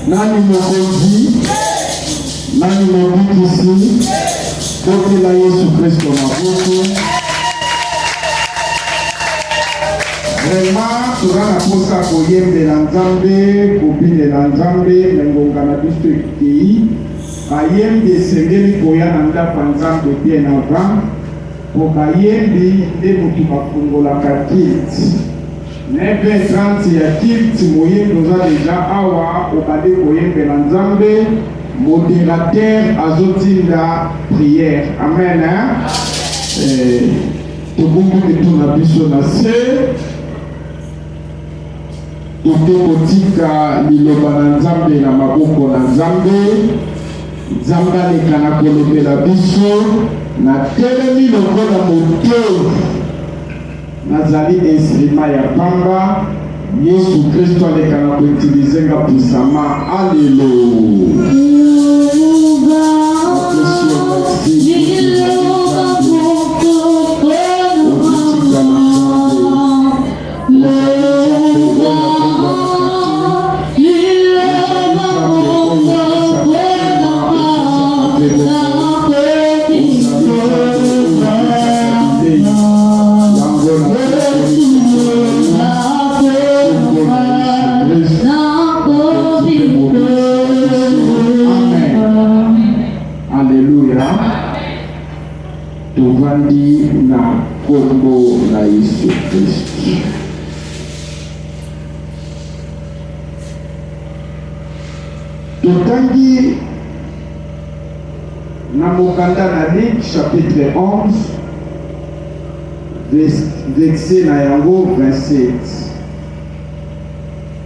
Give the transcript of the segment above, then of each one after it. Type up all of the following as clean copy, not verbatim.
Nani mokozi, nani mobikisi, kote la Yesu Kristo maboko. Vraiment, turana posa koyembe na Nzambe, kopine na Nzambe, mengonga na biso ekei. Kayembe sengeli koya na ndako Nzambe bien avant. Po kayembe nde mutu bafungolaka kiti. 9h30 ya kiti moyembe oza deja awa okade koyembe na Nzambe. Modérateur azotinda prière. Amen. Tobungu ketuna biso na se. Tote kotika liloba na Nzambe na maboko na Nzambe. Nzambe aleka na kolobela biso na telemi lokola moto. Nazali instrument ya pamba. Yesu Kristo aleka na koutilize nga puissama. Alléluia. Tuvandi na kombo na Yesu Kristo. Totangi na mokanda na Luc chapitre 11 verset na yango 27.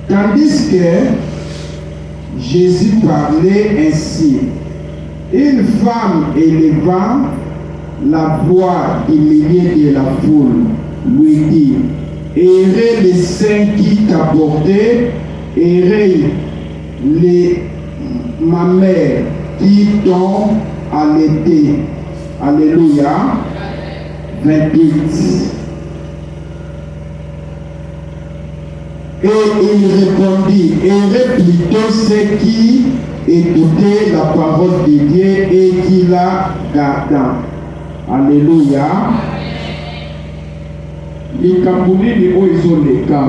Tandis que Jésus parlait ainsi, une femme élevant la voix du milieu de la foule lui dit, errez les saints qui t'a porté, errez les mamelles qui t'ont allaité. Alléluia. 28. Et il répondit, errez plutôt ceux qui écoutaient la parole de Dieu et qui la gardent. Alléluia. Likabulini oizoleka.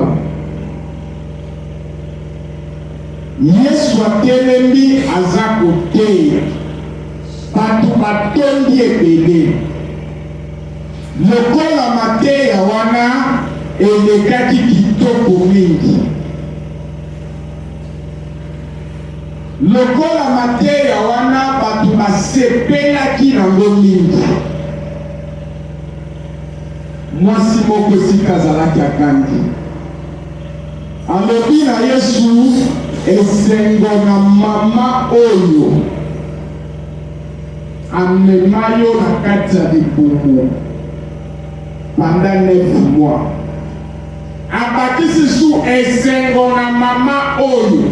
Yesu atelemi aza koteya. Batu batondi ebele. Lokola mateya wana elekaki kitoko mingi. Lokola mateya wana batu basepelaki nango mingi. Mwasi moko esika azalaki akandi. Alobi na Yesu, esengo na mama oyo amema yo na kati ya libumu pendant 9 mois. Abakisi su esengo na mama oyo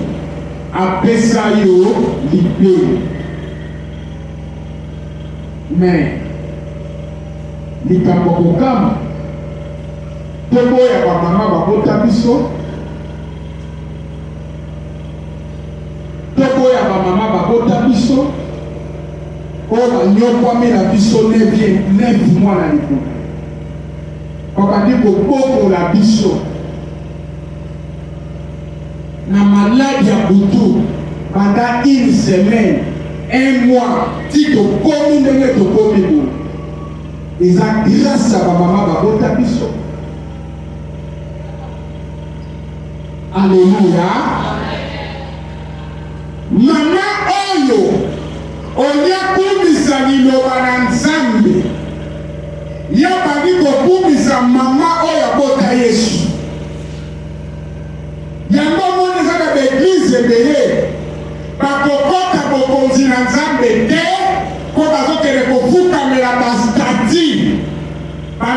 apesa yo libe. Mais likambo kokama tobo ya ba mama bakota biso, tobo ya ba mama bakota biso, o banyokwami na biso 9 mois na libumu. Okandi kobokola biso na maladi ya butu pendant 1 semaine, 1 mois, ti tokomi ndenge tokomi bo. Eza grâce à mama bakota biso. Alléluia. Mama oyo olia kumisa liloba na Nzambe, ya baki kokumisa mama oyo abota Yesu. Yango mona eza na baeglise ebele bakokota bokonzi na Nzambe te, po bazokende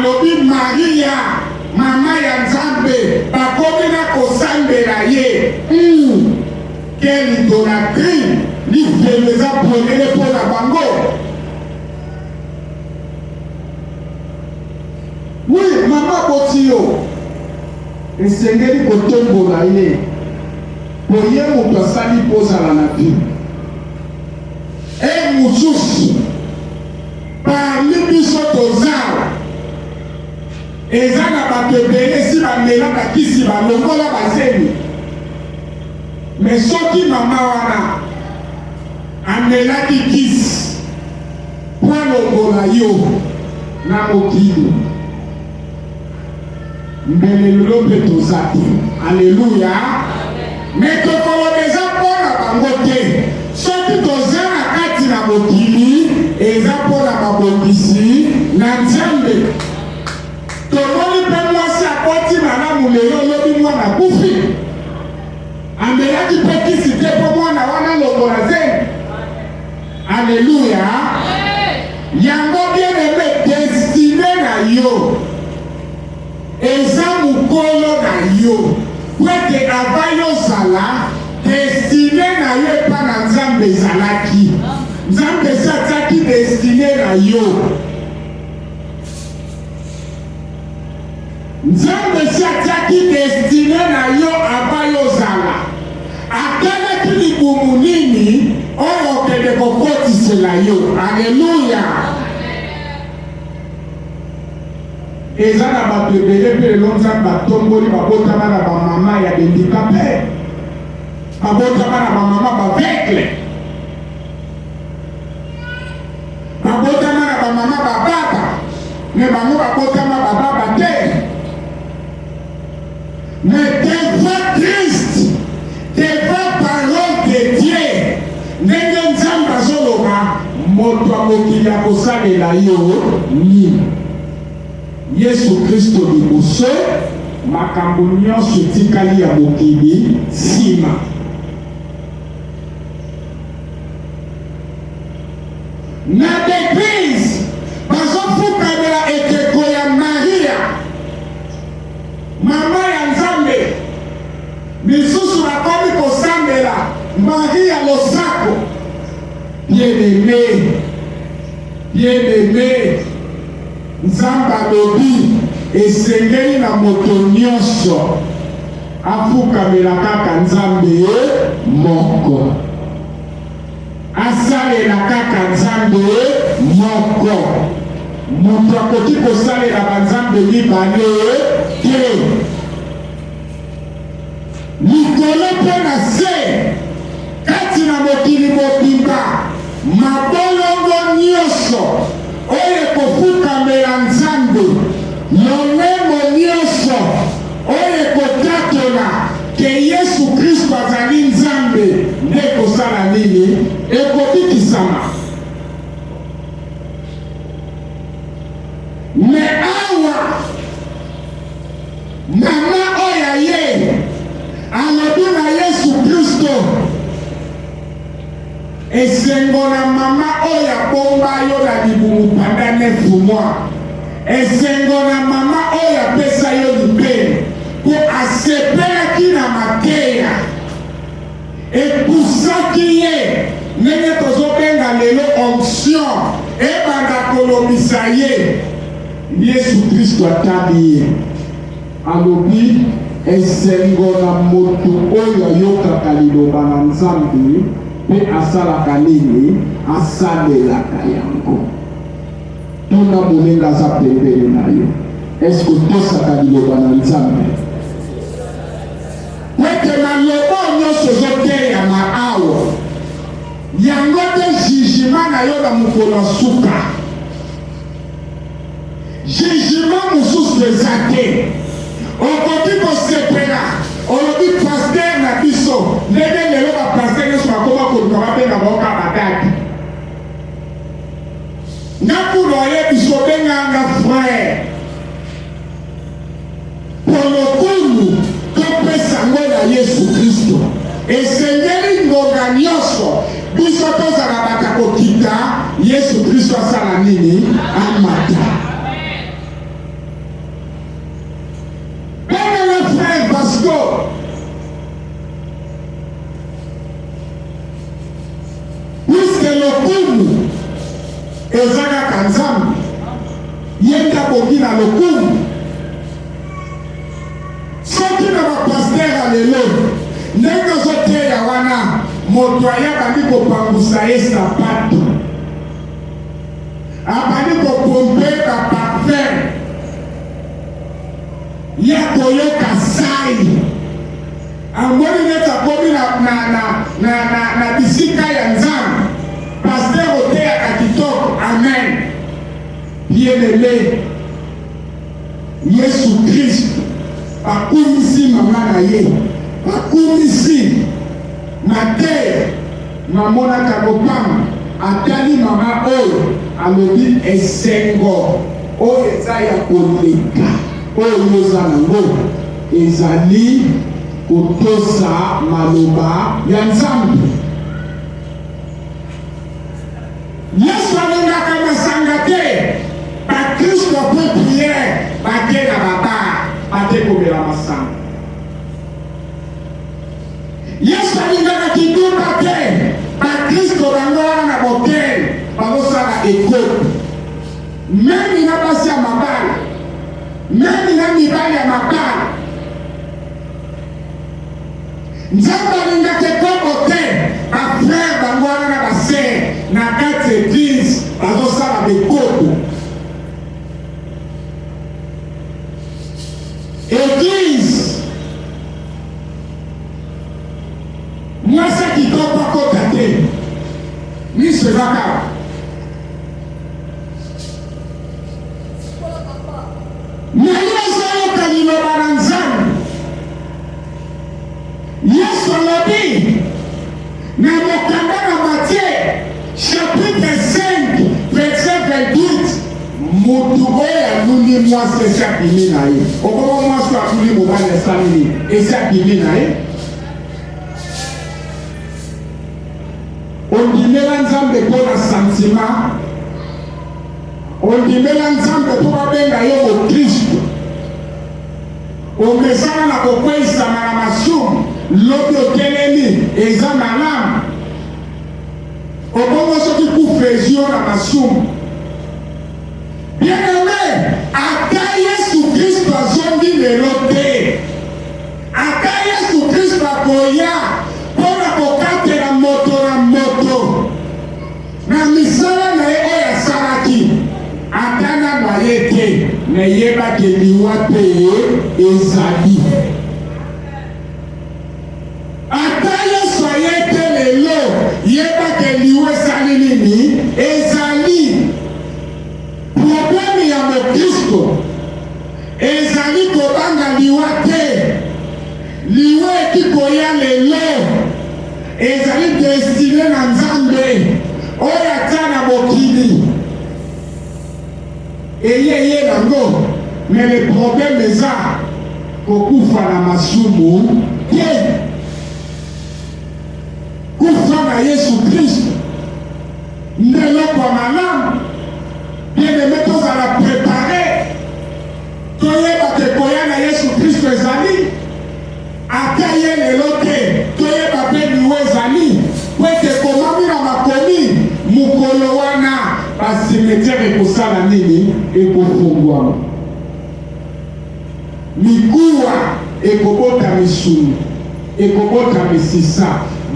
alobi Maria mama ya Nzambe bakomi na kosambela ye. Quelle idolâtrie li eza polele mpo na bango. Oui, mama boti yo esengeli kotombola ye po ye moto asali kozala na vie. E mosusu parmi biso tozala eza na bato ebele si bamela bakisi balongola bazemi. Me soki mama wana amelaki kisi po alongola yo na mokili, mbele lelo mpe toza te. Alleluya. Me tokoloba eza mpo na bango te. Soki toza na kati na mokili eza mpo na mabongisi na Nzambe. Tomoni mpe mwasi akoti malamu lelo lobi mwana kufi. Amelaki mpe kisi te mpo mwana wana longola zemi. Alleluya. Yango bien-aimé, destine na yo eza mokolo na yo. Kwete ava yozala destine na yo epa na Nzambe ezalaki. Nzambe atiaki destine na yo. Nzambe atiaki destine na yo ava yozala. Atalaki libumu nini oyo okende kokotisela yo. Alleluya. Eza na bato ebele mpe lelo Nzambe atomboli babotama na bamama ya handicapé, babotama na bamama baveugle, babotama na bamama bababa, me bango babotama bababa te. Mais devant Christ, devant parole de Dieu, ndenge Nzambe azoloba moto amokili akosalela yo nini. Yesu Kristo liboso makambo nyonso etikali ya mokili nsima. Na l'église bazofukamela ekeko ya Maria mama ya Nzambe. Misusu bakomi kosambela Maria losako. Bien-aimé, bien-aimé, Nzambe alobi esengeli na moto nyonso afukamela kaka Nzambe moko, asalela kaka Nzambe moko. Moto akoki kosalela banzambe mibale te. Likolo mpe na se kati na mokili mobimba mabolongo nyonso oyo ekofukamela Nzambe, lolemo nyonso oyo ekotatola ke Yesu Kristo azali Nzambe nde kosala nini ekobikisama. Me awa mama oyo ye alobi na Yesu Kristo esengo na mama oyo abomba yo na libumu panda 9 mois, esengo na mama oyo apesa yo libele po asepelaki na mateya epusaki ye ndenge tozobenga lelo onction ebanda kolobisa ye. Yesu Kristo atabi ye alobi esengo na moto oyo ayokaka liloba na Nzambe mpe asalaka nini asalelaka yango. Tuna moninga aza pembeni na yo, eske tosaka liloba na Nzambe? Kwete na loba nyonso ezoteyama awa yango te jugement na yo na mokolo suka. Jugement mosusu eza te. Okoki kosepela olobi paster na biso ndenge lelo bapaster nyonso bakoma koluka babenga baoka badaki. Ngakulu oyebi so benganga frère polokulu topesa ngo na Yesu Kristo. Esengeli ngonga nyonso biso tozala bata kokita Yesu Kristo asala nini amata. ezaka nzambe yenda bongi na lokumu soki na bapaster lelo ndenge ozoteya wana moto aya bandi kopangusa ye sapato abandi kopompe baparfum ya koyoka sai amoni neti akomi na bisika ya nzambe paster oteyaka kitoko amen bien-aimé Yesu Kristo akumisi mama na ye akumisi na terre namonaka lopango atali mama oyo alobi esengo oyo eza ya koleka oyo oza nango ezali kotosa maloba ya nzambe. Yesu alingaka masanga te bakristo mpe priere bake na babara bate komela masanga. Yesu alingaka kitumba te bakristo bango wana na bokele bazosala ekolo memi na basi ya mabala memi na mibali ya mabala. Nzambe alingaka ekoko te bafrere bango wana na basere na kati eglise bazosala bekoko. Église mwasi kitoko akota te miso ezaka na Yesu ayoka liloba na Nzambe. Yesu alobi na mokanda na Matthieu chapitre 5 verset 28 motu oyo aluli mwasi esi abimi na ye. Okoma mwasi aluli mobali esaleli esi abimi na ye. Ondimela Nzambe mpona santima, ondimela Nzambe mpo babenga yo mokristo, omesana na kokweyisama na masumu lobi otelemi eza malamu, obongo soki kufezi yo na masumu. Bien-aimé, ata Yesu Kristo azongi lelo te, ata Yesu Kristo akoya mpona kokatela moto na moto na misala na ye oyo asalaki, ata na ye te nayebaki liwa te ezali. Ata Yesu aye te lelo yebaki liwa esali nini ezali. Problème ya mokristo ezali kobanga liwa te, liwa ekikoya lelo ezali destine na Nzambe oyo ata na mokili eyeye nango. Mais le problème eza kokufa na masumu te, kufa na Yesu Kristo ndeloko ya malamu. Bien-aimé, tozala préparé toyeba te koya na Yesu Kristo ezali ata ye lelo te toyeba mpe liwa ezali po ete komami na makomi mokolo wana basimetiere ekosala nini ekofungwama, mikuwa ekobota misuni ekobota misisa,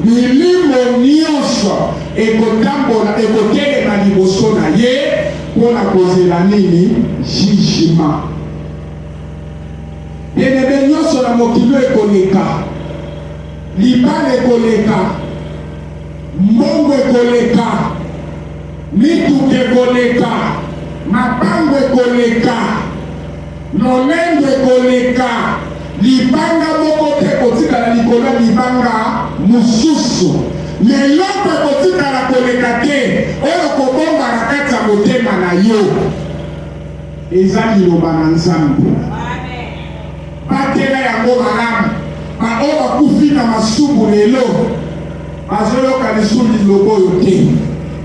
milimo nyonso ekotambola ekotelema liboso na ye mpona kozela nini jugement. Bien-aimé, nyonso na mokili ekoleka, libala ekoleka, mbongo ekoleka, mituka ekoleka, mapango ekoleka, lolendo ekoleka, libanga moko te kotikala likolo ya libanga mosusu. Leloko ekotikala koleka te oyo kobonga na kati ya motema na yo eza liloba na Nzambe. Batela yango malamu baoyo bakufi na masumu lelo bazoyoka lisusu liloba oyo te.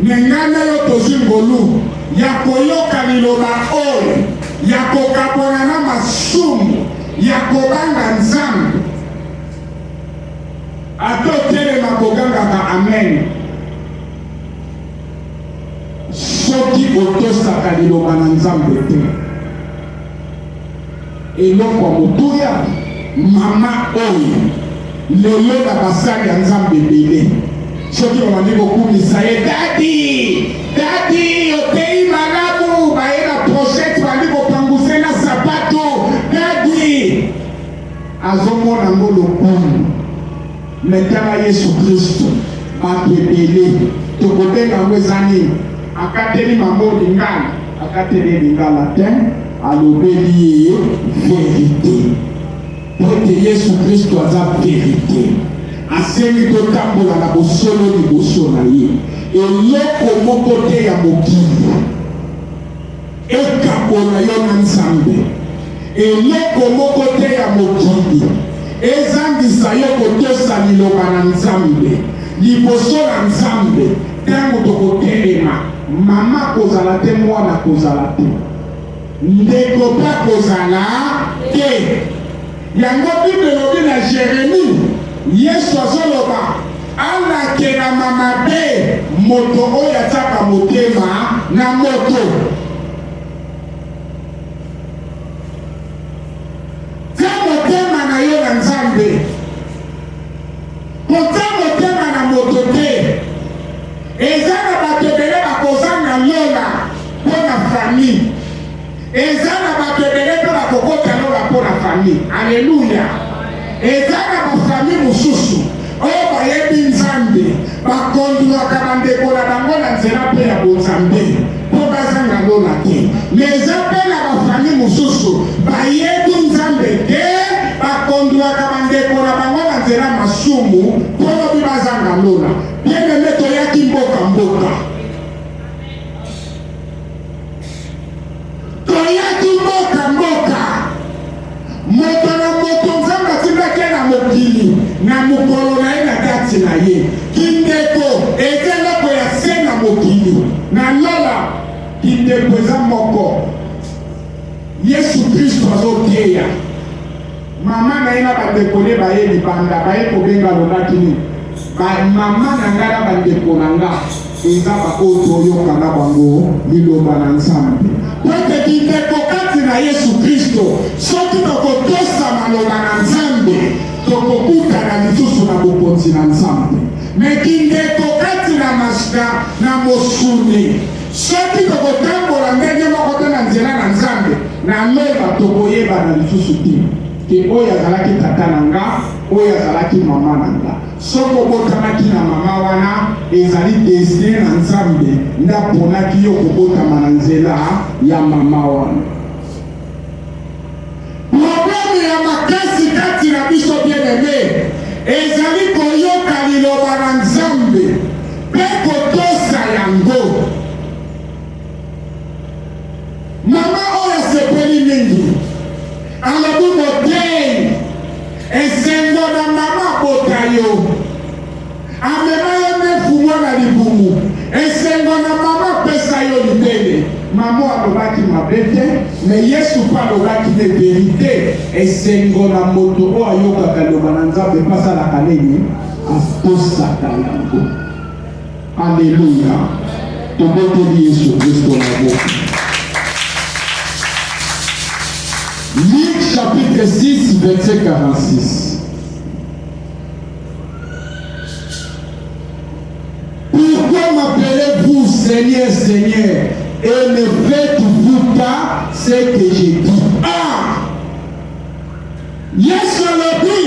Nengana yo tozwi ngolu ya koyoka liloba oyo ya kokabwana na masumu ya kobanga Nzambe. Atotelema kogangaka amen. soki otosaka liloba na Nzambe te. Eloko ya motuya mama oyo lelo na basali ya Nzambe ebele soki babandi kokumisa ye dadi otei malamu baye na prochete bandi kopangusela sapato dadi azomona ngo lokumu metala Yesu Kristo bato ebele tokobenga ngo eza nini akateli mama lingala akateli lingala te alobeli ye vérité pote Yesu Kristo aza vérité asengi totambola na bosolo liboso na ye eloko moko te ya mokili ekabola yo na Nzambe eloko moko te ya mokili ezangisa yo kotosa liloba na Nzambe liboso na Nzambe ntango tokotelema mama kozala te mwana kozala te ndeko mpa kozala te yango Bible elobi na Jérémie Yesu azoloba alakela mabe moto oyo atiaka motema na moto tia motema na yo na Nzambe kotia motema na moto te eza na bato ebele bakozanga lola mpo na famille eza na bato ebele mpe bakokota lola mpo na famille alleluya eza na bafamille mosusu oyo bayebi Nzambe bakondwaka bandeko na bango na nzela mpe ya bonzambe mpo bazanga lola te me eza mpe na bafamille mosusu bayebi Nzambe te bakondwaka bandeko na bango na nzela masumu mpo lobi bazanga lola bien-aimé toyaki mboka toyaki mboka moto na moto Nzambe atindaki na mokili na mokolo na ye na kati na ye kindeko eza eloko ya se na mokili na lola kindeko eza moko Yesu Kristo azoteya mama na ye na bandeko ne baye libanda baye kobenga lobaki nini mama na nga na bandeko na nga eza baoyo toyokanga bango liloba na Nzambe pote kindeko kati na Yesu Kristo soki tokotosa maloba na Nzambe tokokutana lisusu na bokonzi na Nzambe me kindeko kati na mosuni soki tokotambola ndenge moko te na nzela na Nzambe na loba tokoyebana lisusu te ke oyo azalaki tata na nga oyo azalaki mama na nga soki obotamaki na mama wana ezali destin na Nzambe ndaponaki yo kobotama na nzela ya mama wana probleme ya makasi kati na biso bien-aimé ezali koyoka liloba na Nzambe mpe kotosa yango mama oyo asepeli mingi alobi motei esengo na mama bota yo amema yo nefungo na libumu esengo na mama pesa yo libele mama alobaki mabe te me Yesu mpe alobaki ne verite esengo na moto oyo ayokaka liloba na Nzambe mpe asalaka nini atosaka yango alleluya toboteli Yesu Kristo na boka Luc chapitre 6 verset 46. Pourquoi m'appelez-vous Seigneur, Seigneur, et ne faites-vous pas ce que j'ai dit? Ah! Yesu alobi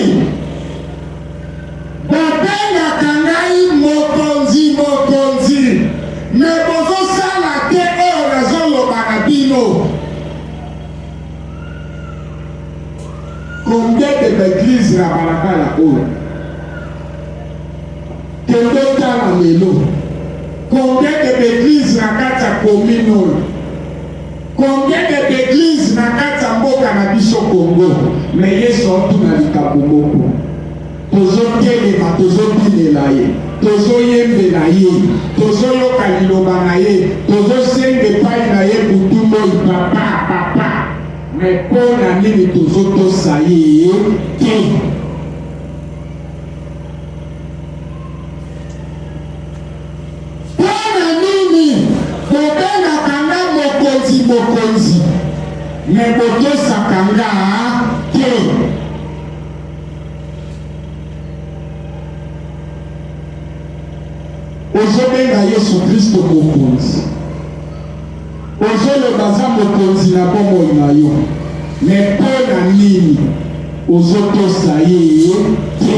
bobengaka ngai mokonzi me bozosala te oyo nazoloba na bino. Combien d'églises na balabala oyo kende tala lelo combien d'églises na kati ya commune oyo combien d'églises na kati ya mboka na biso Congo me Yesu atuna likambo moko tozotelema tozobilela ye tozoyembela ye tozoyoka liloba na ye tozosenga epai na ye butumbo papa mais pour la nini tozotosa ye te pour la nini mais botosaka nga te. Ozobenga Yesu Kristo mokonzi, ozoloba aza mokonzi na bomoi na yo, mais mpo na nini ozotosa ye te?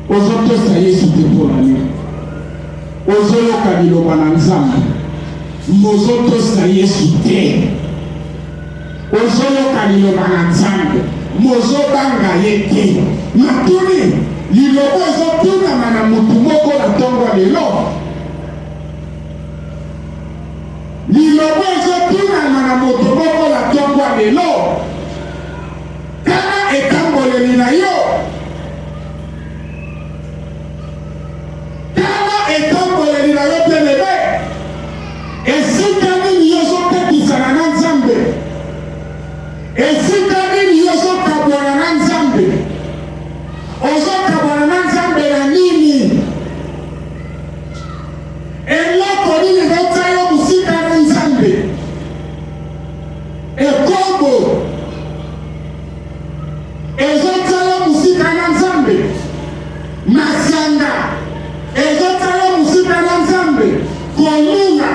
Ozotosa Yesu te mpo na nini? Ozoloka liloba na Nzambe, mozotosa Yesu te. Ozoloka liloba na Nzambe, mozobanga ye te. Matuni liloba ezotunama na mutu moko na ntongo lelo. Liloba ezotunama na mutu moko na ntongo lelo. Kama ekamboleli na yo, kama ekamboleli na yo te lebe, esika nini yo zotekisana na Nzambe? Esika nini yo zokabwana na Nzambe? Ozokabwana na Nzambe na nini? Eloko nini ezotya yo mosika na Nzambe? Ekombo ezotya yo mosika na Nzambe? Masanga ezotya yo mosika na Nzambe? Kolunga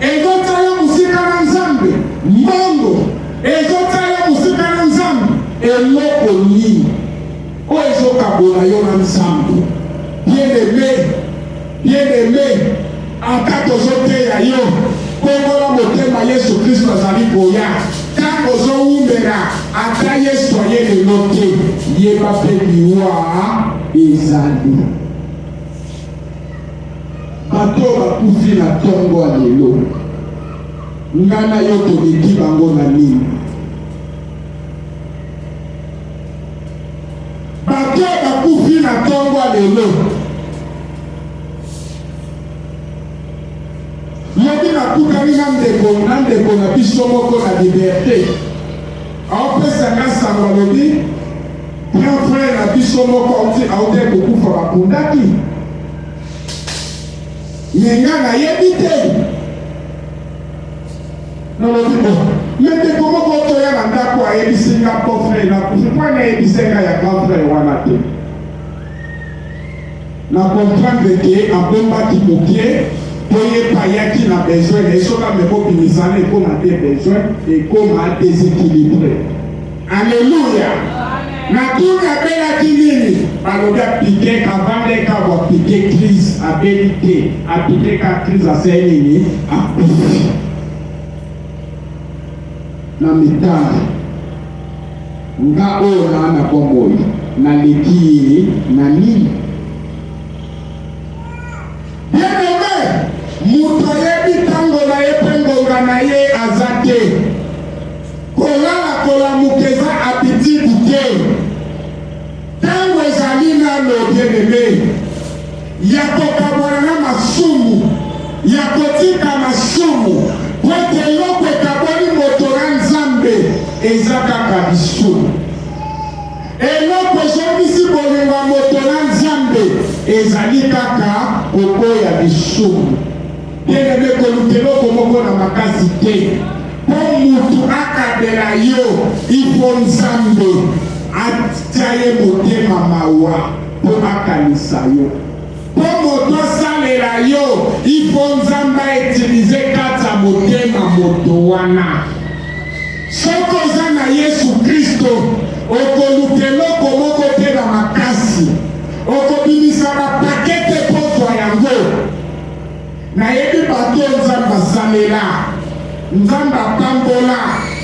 ezotya yo mosika na Nzambe? Mbongo ezotya yo mosika na Nzambe? Eloko nini oyo ezokabona yo na Nzambe? Bien-aimé, ata tozoteya yo, kongola motema Yesu Kristo azali koya. Ntango ozowumbela ata Yesu aye lelo te, yeba mpe liwa ezali. Bato bakufi na ntongo ya lelo, nga na yo toleki bango na nini? Bato bakufi na ntongo ya lelo, yobi nakutani na ndeko na biso moko na liberté. Aopesanga sango alobi grand frère na biso moko aute kokufa bakundaki. Menga nayebi te. Nalobi bo ndeko moko toya na ndako ayebisinga po frère nakufi mpo nayebisenga ya grand frère wana te. Na comprendre ke abombaki mokie Poye payaki na besoin, et soka meko bimisane ekoma te besoin, ekoma déséquilibré. Alléluia. Na tuni abelaki nini? Balobi apike kavande kawa pike crise abelite, apike ka crise ase nini? Akufi. Na mitani. Nga o na bomoi, na leki na nini? Bien-aimé, mutu ayebi ntango na ye mpe ngonga na ye aza te. Kolala kolamuka eza apetite te. Ntango ezali nano bien-aimé, ya kokabwana na masumu, ya kotika masumu, po ete eloko ekabwani moto na Nzambe eza kaka lisumu. Eloko ezongisi bolingo moto na Nzambe ezali kaka kokoya lisumu. Bien-aimé, koluka eloko moko na makasi te. Po mutu akabela yo, ifo Nzambe atya ye motema mawa po akanisa yo. Po moto asalela yo, ifo Nzambe autilize kati ya motema moto wana. Soko oza na Yesu Kristo, okoluka eloko moko te na makasi, okobimisa bapakete kozwa yango. Nayebi bato Nzambe asalela, Nzambe apambola,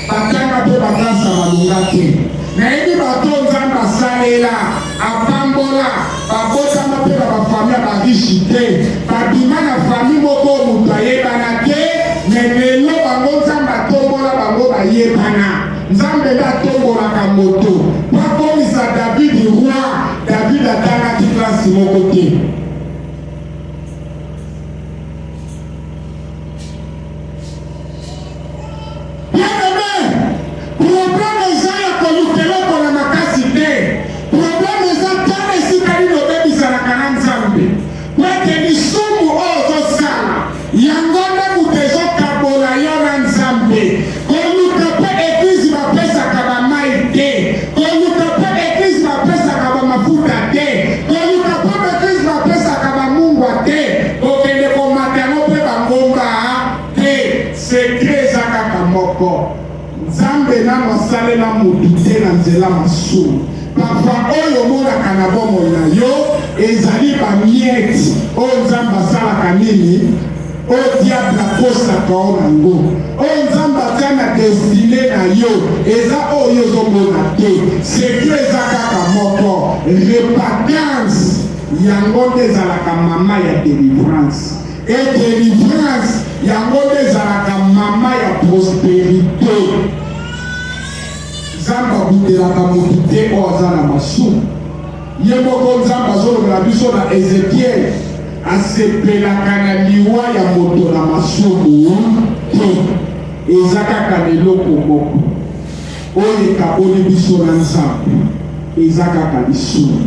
batanga mpe bakasa balunga te. Nayebi bato Nzambe asalela, apambola, babotama mpe bafamia barishi te, babima na fami moko mutu ayebana te, me lelo bango Nzambe atombola bango bayebana. Nzambe nde atombolaka moto, bakomisa David roi, David atangaki klasi moko te. Yango nde mutu ezokabona nzambe nano asalela motu te na nzela masumu. Parfois oyo omonaka na bomoi na yo ezali bamiete oyo nzambe asalaka nini oyo diable akosaka o nango oyo nzambe atia na destine na yo eza oyo ozomona te. sekre eza kaka moko, repentance yango nde ezalaka mama ya délivrance. Et délivrance yango nde ezalaka mama ya prospérité. Nzambe abutelaka motu te oyo aza na masumu. Ye moko nzambe azolobela biso na Ezekiel asepelaka na liwa ya moto na masumu te. Eza kaka eloko moko oyo ekaboli biso na nzambe, eza kaka lisumu.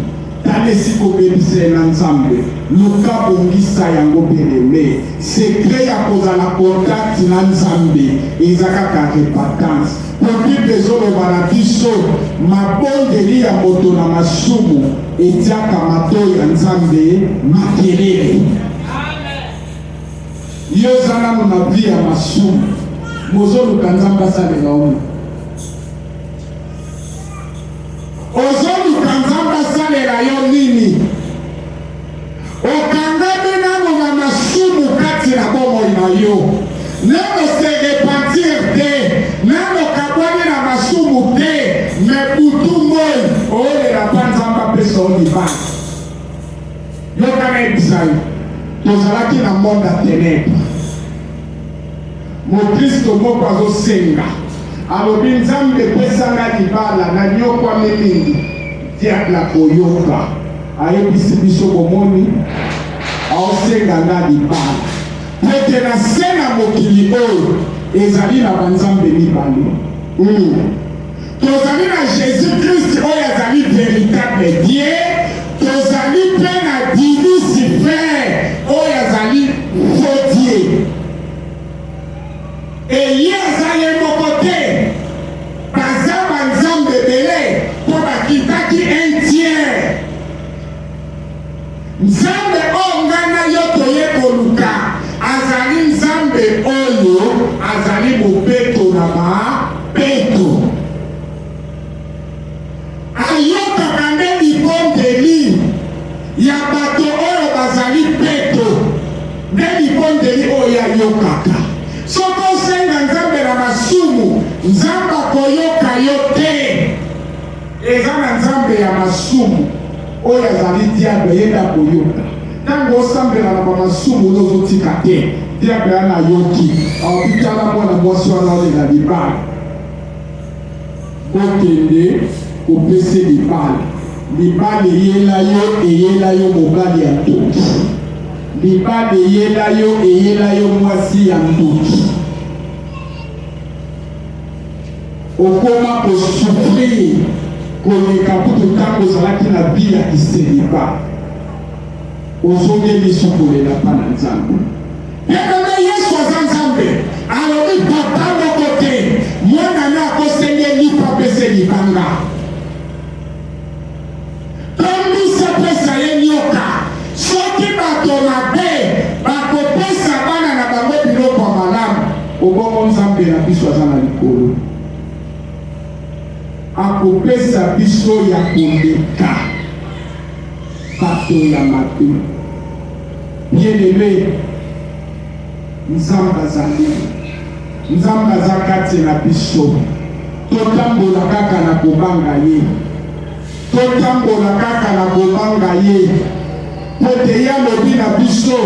Tala esika obebisa na nzambe, luka bongisa yango beleme. Sekre ya kozala contact na nzambe eza kaka repentance. Bible ezoloba na biso mabondeli ya moto na masumu etiaka matoyi ya nzambe makelele. Yo eza nanu na vi ya masumu, mozoluka nzambe asalela oyo. Ozoluka nzambe asalela yo nini? Okangami nanu na masumu kati na bomoi na yo. Nano se repentir te, nano kabwani na masumu te, me butu moi olela pa nzambe apesa o libala. Yokana ebisa yo, tozalaki na monde ya ténèbre. Mokristo moko azosenga alobi nzambe epesanga libala na nyokwami mingi diable akoyoka ayebisi biso bomoni aosenga nga libala. Pete na se na mokili oyo ezali na banzambe mibale. Tozali na Jésus-Christ oyo azali véritable Dieu, tozali mpe na Lucifer oyo azali faux Dieu. Eye azali moko te, baza banzambe ebele mpo bakitaki un tiers. Nzambe oyo nga na yo toye koluka azali nzambe oyo azali mopeto na mapeto. Ayokaka nde libondeli ya bato oyo bazali peto, nde libondeli oyo ayokaka. Soko osenga nzambe na masumu, nzambe akoyoka yo te. Eza na nzambe ya masumu oyo azali diable yenda koyoka. Tango osambela na bamasumu nozotika te, diable ana yoki aopitala mwana mwasi wana olela libala. Okende kopese libala, libala eyela yo mobali ya ntoki, libala eyela yo mwasi ya ntoki. Okoma kosufrir koleka kutu ntango ozalaki na bi ya kiseliba. Ozongeli sokolela pa na nzambe. Yakanga Yesu aza nzambe alobi papa moko te, mwana na akosengeli pa pese libanga. Tombisa pesa ye nyoka, soki bato mabe bakopesa bana na bango biloko ya malamu, obongo nzambe na biso aza na likolo. Akopesa biso ya koleka bato ya mabe. Bien-aimé, nzambe azali, nzambe aza kati na biso. Totambola kaka na kobanga ye, totambola kaka na kobanga ye. Pote ye alobi na biso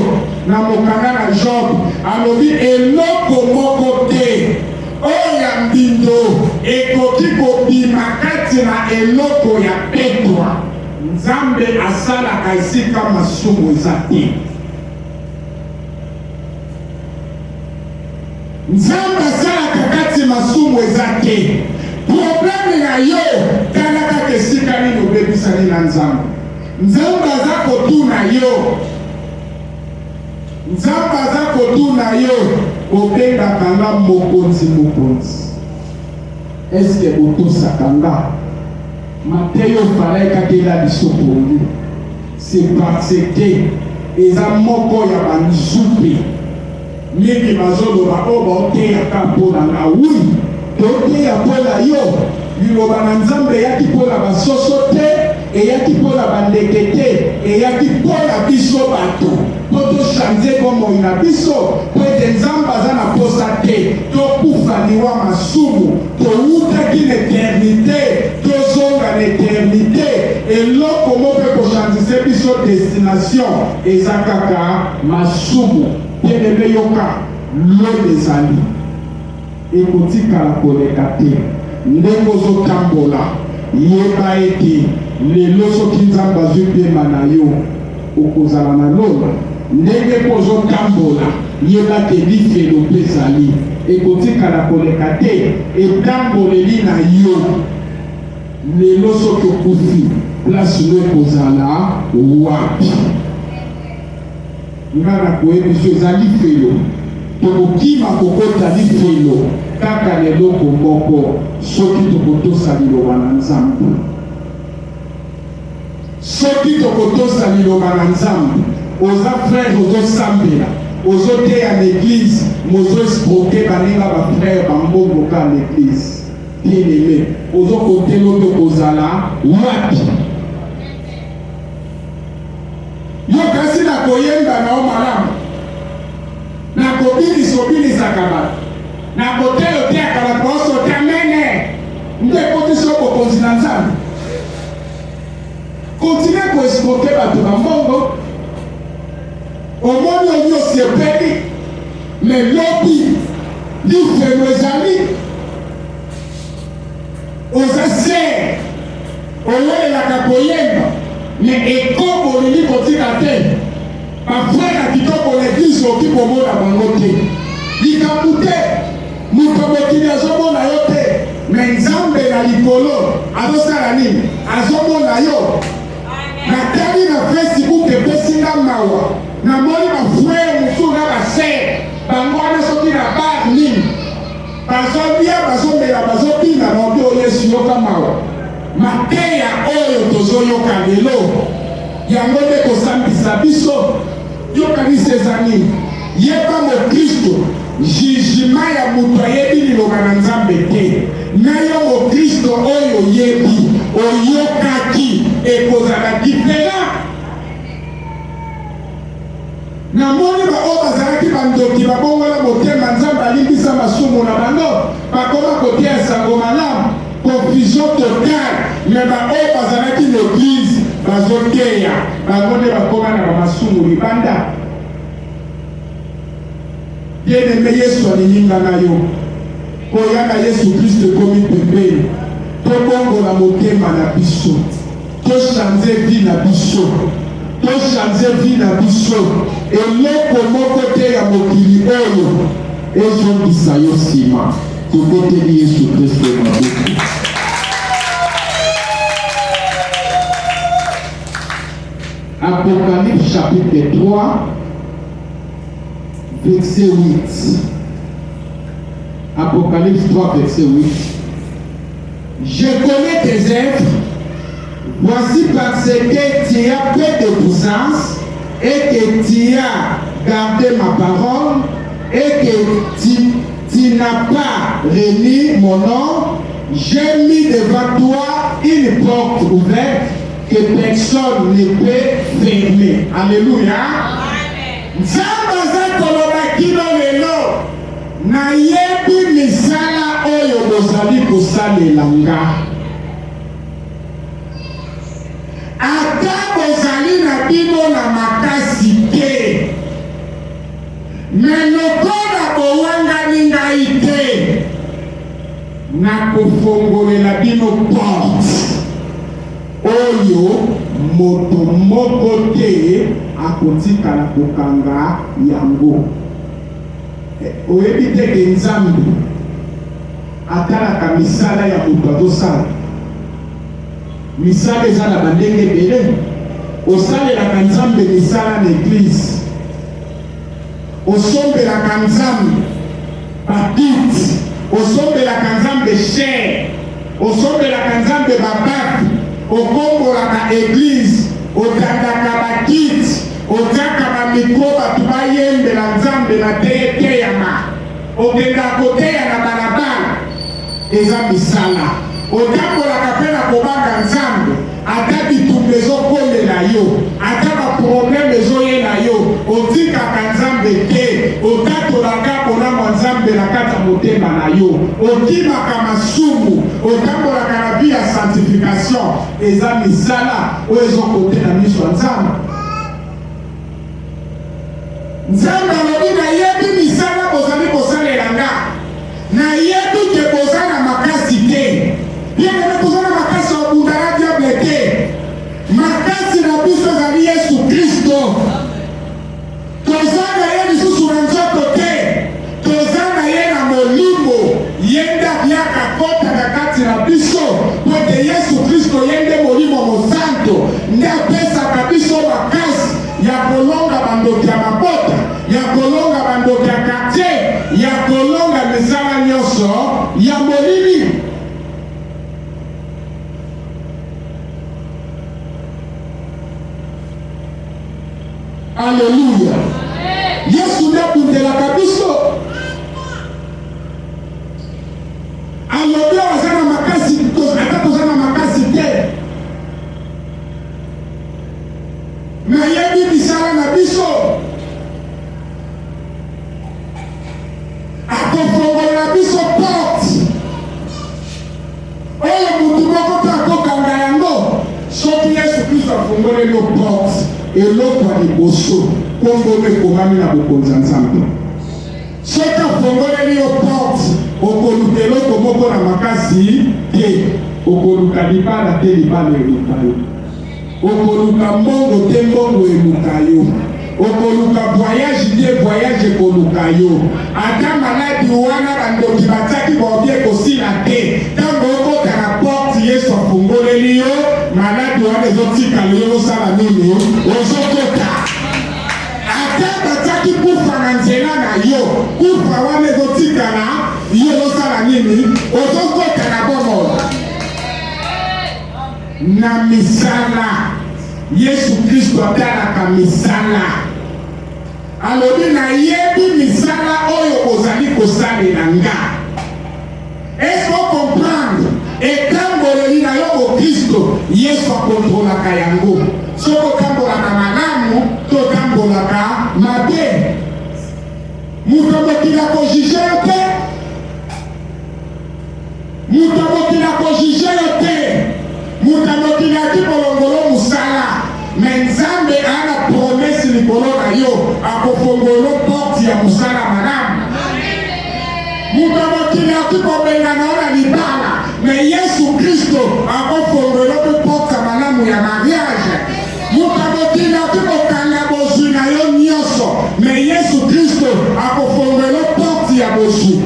na mokanda na Job, alobi eloko moko te oyo ya mbindo ekoki kobima kati na eloko ya petwa. Nzambe asalaka esika masumu eza te. Nzambe asalaka kati masumu eza te. Probleme na yo tala kaka esika nini obebisani na nzambe. Nzambe aza kotuna yo, nzambe aza kotuna yo, obengaka nga mokonzi mokonzi. Eske botosaka nga? Mateyo falekakela biso pongi. C'est parce que eza moko ya banzupe mingi bazoloba oyo baoteyaka mpo na nga. Oui, toteya mpola yo liloba na nzambe eyaki mpola basoso te, eyaki mpola bandeke te, eyaki mpola biso bato mpo tochange bomoi na biso mpo ete nzambe aza na posa te tokufa liwa masumu toutaki na eternité tozonga na eternité eloko moko ekochangize biso destination eza kaka masumu. Bien-aimé yoka lelo ezali ekotikala koleka te ndenge ozotambola yeba ete lelo soki nzambe azwi pema na yo okozala na lola ndenge mpo ozotambola yeba te lifelo mpe ezali ekotikala koleka te etamboleli na yo lelo soki okufi place no ekozala wapi. Nga na koyebi so ezali felo tokokima kokota lifelo kaka leloko moko soki tokotosa liloba na nzambe. Soki tokotosa liloba na nzambe oza frère ozosambela ozoteya na église mozoescroke baninga bafrère bambongo ka na église. Bien-aimé ozokotela oyo kozala wapi? Yo kasi na koyemba na o malamu na kobilisaka bato na koteyoteaka bato baosote amene nde ekotisi yo bokonzi na nzambe. Continue koescroke bato bambongo omoni oyo osepeli me lobi lifelo ezali oza ser oyelelaka koyemba me ekoboli kotika te bafrère kitoko l'église oki komona bango te likambo te moto mokili azomona yo te me nzambe na likolo azosala nini azomona yo. Natali na Facebook epesinga mawa namoni bafrère mosusu na basere bango wana soki na bar nini bazolia bazomela bazobina na obi oyo esiyoka mawa mateya oyo tozoyoka lelo yango nde kosambisa biso. Yokanisi eza nini? Yeba mokristo jugema ya moto ayebi liloba na nzambe te na yo mokristo oyo yebi oyokaki ekozala diferent. Namoni baoyo bazalaki bandoki babongola motema nzambe alimbisa masumu na bango bakoma kotia sango malamu confusion totale. Me baoyo bazalaki l'église bazoteya bango nde bakoma na bamasumu libanda. Bien-aimé Yesu alininga na yo koya na Yesu Kristo ekomi pembeni tobongola motema na biso tochange vie na biso tochange vie na biso eloko moko te ya mokili oyo ezongisa yo nsima tokoteli Yesu Kristo mabuku. Apocalypse chapitre 3 verset 8. Apocalypse 3 verset 8. Je connais tes œuvres, voici parce que tu as peu de puissance et que tu as gardé ma parole et que tu n'as pas renié mon nom. J'ai mis devant toi une porte ouverte que personne ne peut fermer. Alléluia. Nzambe aza koloba kino lelo nayebi misala oyo bozali kosalela nga. Ata bozali na bino na makasi te me lokola bowangani ngai te nakofongolela bino porte oyo moto moko te akotikala kokanga yango. Oyebi te ke nzambe atalaka misala ya moto azosala. Misala eza na bandenge ebele. Osalelaka nzambe misala na eglise, osombelaka nzambe babiti, osombelaka nzambe chere, osombelaka nzambe babati, okombolaka eglise, otandaka bakiti, otaka bamikro bato bayembela nzambe na teyeteyama, okenda koteya na balabala. eza misala. Otambolaka mpe na kobanga Nzambe, ata bitumba ezokolela yo, ata baprobleme ezoyela yo, otikaka Nzambe te, otatolaka kolamba Nzambe na kati ya motema na yo, okimaka masumu, otambolaka na vie ya sanctification, eza misala oyo ezokote na miso ya Nzambe. Nzambe alobi nayebi misala bozali kosalela nga, nayebi ke boza na makasi te. Bien aimé, boza na makasi ya bundala diable te. Makasi na biso ezali Yesu Kristo. Toza na ye lisusu na nzoto te, toza na ye na molimo. Ye nde abiaka kota na kati na biso po ete Yesu Kristo ye nde molimo mosantu nde apesaka biso makasi ya kolonga bandoki ya mabota, ya kolonga bandoki ya quartier, ya kolonga misala nyonso ya molili. Alléluia. Yesu nde abundelaka biso. Alobi aza na makasi, ata toza na makasi te. Nayebi misala na biso. Akofongola biso porte. Oyo mutu moko mpe akokanga yango. Soki Yesu Kristo afongoleli yo porte, eloko ya liboso kombo ekomami na bokonzi ya Nzambe. Soki afongoleli yo porte, okoluka eloko moko na makasi te, okoluka libala te libala eluka yo, okoluka mbongo te mbongo eluka yo, okoluka voyage te voyage ekoluka yo. Ata maladi wana bandoki batiaki baobie kosila te, ntango okota na porte Yesu afongoleli yo, maladi wana ezotikala yo osala nini? Ozokota. Ata batiaki kufa na nzela na yo, kufa wana ezotikala yo osala nini? Ozokota na bomoi. Na misala Yesu Kristo atalaka misala. Alobi nayebi misala oyo ozali kosalela nga. Est-ce qu'on comprend? Etamboleli na yo o Kristo, Yesu akontrolaka yango. Soki otambolaka malamu, totambolaka mabe. Mutu mokili akojije yo te. Mutu mokili akojije yo te. Mutu mokili ati bolongolo musala. Me Nzambe ana promesi likolo na yo, akofongolo porte ya musala malamu. Mutu mokili ati kobenga na ona libala. Me Yesu Kristo akofongolo pe porte malamu ya mariage. Mutu mokili ati kokanga bozwi na yo nyonso. Me Yesu Kristo akofongolo porte ya bozwi.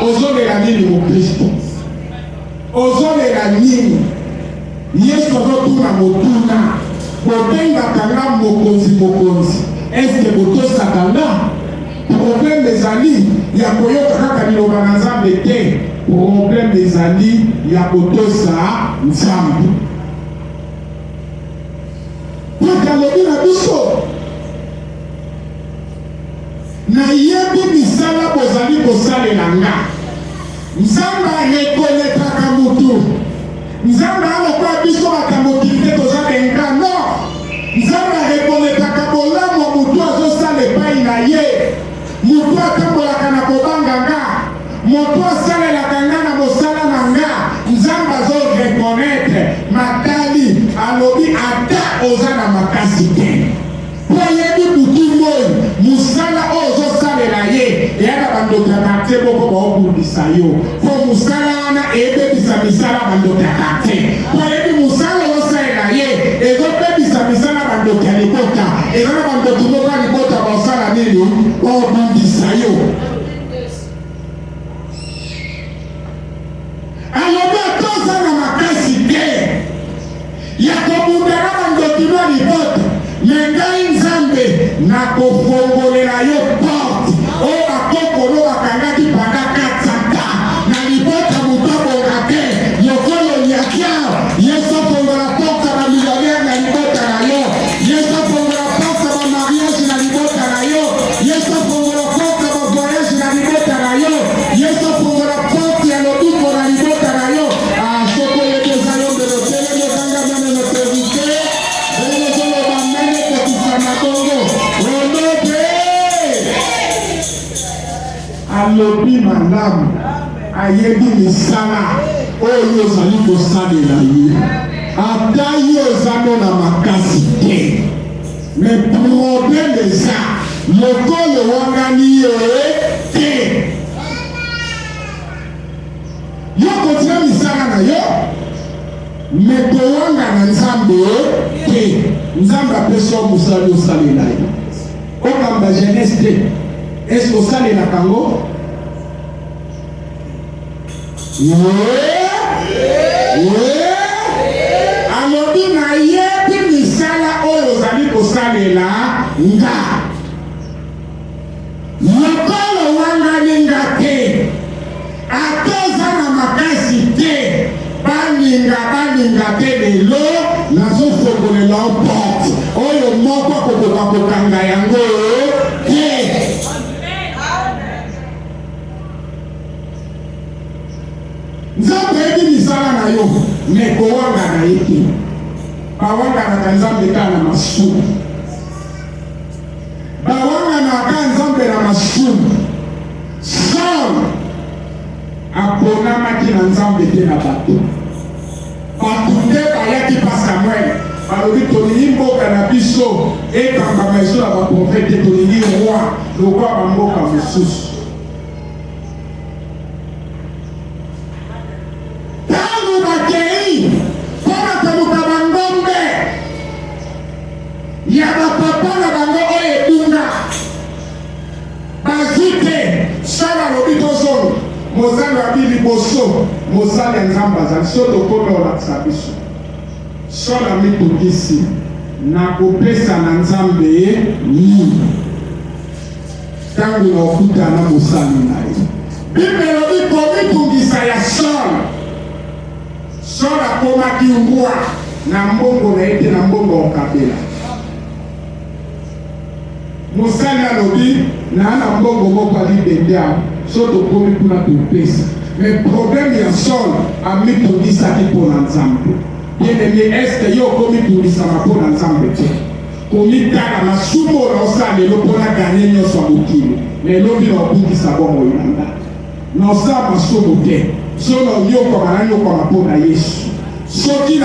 Ozolela nini mu Kristo? Ozolela nini? Yesu azotuna motuna. Botengaka nga mokonzi. Eske botosaka nga? Problème ezali ya koyoka kaka liloba na Nzambe te. Problème ezali ya kotosa Nzambe. Paka alobi na biso, nayebi misala bozali kosalela nga. Nzambe arekonekaka mutu. Nzambe alokola biso bakamokili te toza benga. Non! Nzambe arekonekaka bolamu wa mutu azosala epai na ye. Mutu atambolaka na kobanga nga. Mutu asalelaka nga na mosala na nga. Nzambe azorekonetre matali. Alobi ata oza na makasi te. Po yebi mutu moi musala oyo ozosalela ye eyaka bandoki ya kartier moko baobundisa yo. Po musala wana eyebebisa misala bandoki ya kartier. Po yebi musala ozosalela ye ezobebisa misala bandoki ya libota. Eza na bandoki moko ya libota baosala nini? Baobundisa yo. Alobi atoza na makasi te ya kobundela bandoki no libota. Mengai Nzambe na kofongolela yo porte oyo bakokolo bakangaki panda 400 na libota mutabonga te yokolo nyakia. Yesu afongola porte ya bamillionnaire na libota na yo. Yesu afongola porte ya bamariage na libota na yo. Yesu afongola porte ya bavoyage alobi malamu ayebi misala oyo ozali kosalela ye ata yo ozano na makasi te me problème eza lokolo wangani yo te yo kotina misala na yo me kowanga na nzambe te nzambe apesi yo mosali osalela ye okamba jeunesse te est-ce osalelaka yango alobi nayebi misala oyo ozali kosalela nga lokolo wangani nga te ata oza na makasi te baninga te lelo nazofongolela o porte oyo moko akokoka kokanga yango te nzambe yebi misala na yo me kowanga na ye te bawanganaka nzambe kaka na masumu bawanganaka nzambe na masumu Saul aponamaki na nzambe te na bato nde bayaki pa Samuel balobi tolingi mboka na biso ekambama ezo na baprofete tolingi roi lokwa bamboka mosusu ntango bakei mpona koluka bangombe ya bapapa na bango oyo ebunga bazwi te sala lobi tozonga mozali abi liboso mosali ya nzambe azali so tokomi olakisa biso so na mitungisi nakopesa na nzambe nini ntango na okuta na mosali na ye bible elobi komitungisa ya Saul akomaki roi na mbongo na ye te na mbongo okabela mosali alobi na mbongo moko alibende awa so tokomi kuna topesa me problème ya Saul amitungisaki mpo na nzambe bien-aimé est-ce yo okomitungisama mpo na nzambe te komitala masumu oyo osalelo mpona ganye nyonso ya mokili me elobi na obungisa bongo na nga na osala masumu te so na onyokwama nanyokwama mpo na Yesu soki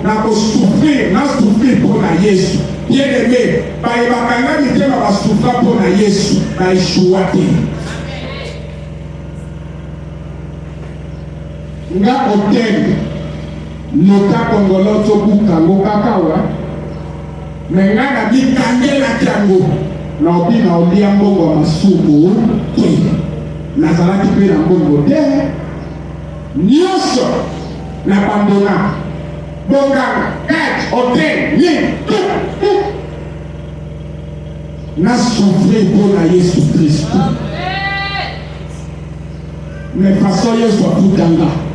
nakosufrir nasufrir mpo na Yesu bien-aimé bayebaka mitema basufra mpo na Yesu baeshuwa te nga hotel loka kongolo tobuka ngo kakawa me nga na bikangelaki yango na obi na olia mbongo masumu te nazalaki mpe na mbongo te nyonso na bandona bonganga kat hotel nini na souffrir mpo na Yesu Kristo me façon Yesu akutanga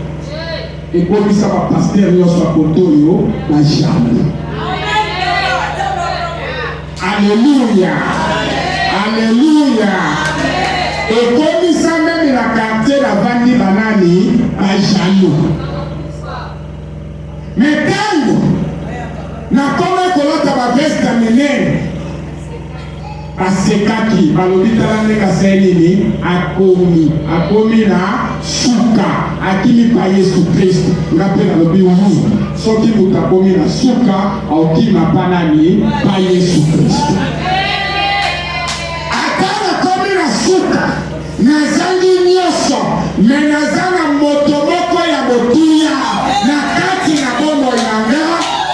ekomisa bapaster nyonso akoto oyo na jambe alleluya alleluya ekomisa meme na quartier navandi banani bajalo me ntango nakoma kolota baveste ya minene asekaki balobi tala ndenge asali nini akomi na suka akimi pa Yesu Kristo nga mpe nalobi wu soki moto akomi na suka aokima pa nani pa Yesu Kristo ata nakomi na suka nazangi nyonso me naza na moto moko ya motuya na kati na bomoi na nga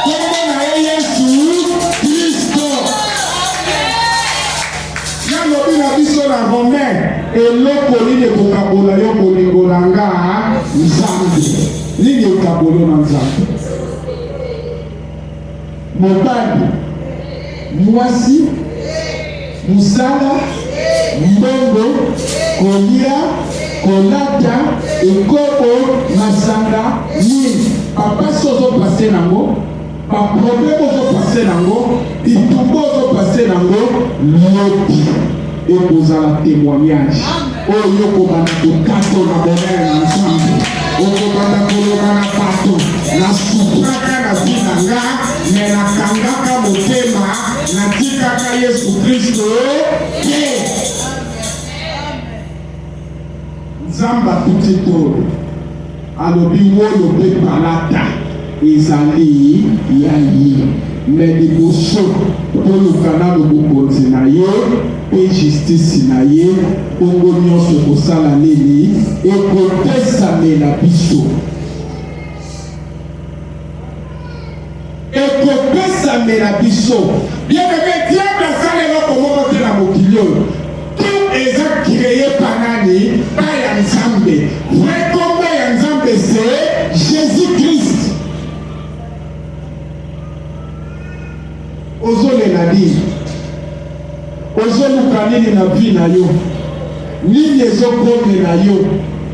kombo na ye Yesu Kristo nalobi na biso na Romain eloko nini ekokabola yo kolingola nga nzambe nini ekabolo na nzambe mobali mwasi musala mbongo kolia kolata ekobo masanga nini bapasi ozopase nango baproblème ozopase nango bitumba ozopase nango lobi ekozala témoignage oyo kobanda kotato na bonheur na nzambe okobanda koloba na bato nasupraka na vi na nga me nakangaka motema natikaka Yesu Kristo te Zamba tutito alobi wolo pe palata ezali yayi mais liboso toluka nano bokonzi na ye pe justice na ye bongo nyonso kosala nini ekopesamela biso ekopesamela biso bien-aimé diable asala eloko moko te na mokili oyo tout eza créé par nani par ya nzambe vrai komba ya nzambe c'est Jésus-Christ. Ozolela nini ozoluka nini na vie na yo nini ezokomela yo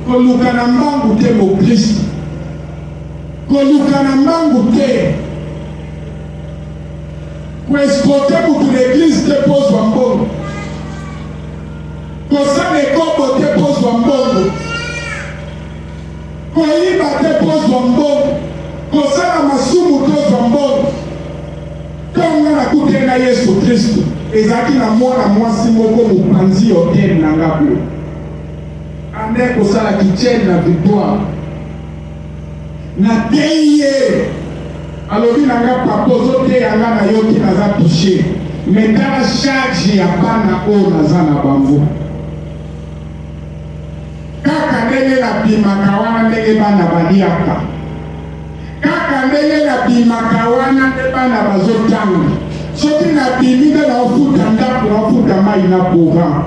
koluka na mbangu te mokristo koluka na mbangu te koexploite mutu l'église te pozwa mbongo kosala ekobo te pozwa mbongo koyiba te pozwa mbongo kosala masumu tozwa mbongo tonga nakuteli na Yesu Kristo ezalaki na mwana mwasi moko mopanzi hotel na nga boye ande kosala kitchen na victoire na tei ye alobi na nga papa ozoteya nga na yo te naza touche me tala charge ya bana oyo naza na bango kaka ndenge nabimaka wana ndenge bana baliaka kaka ndenge nabimaka wana nde bana bazotanga soki nabimi nde naofuta ndako naofuta mai na courant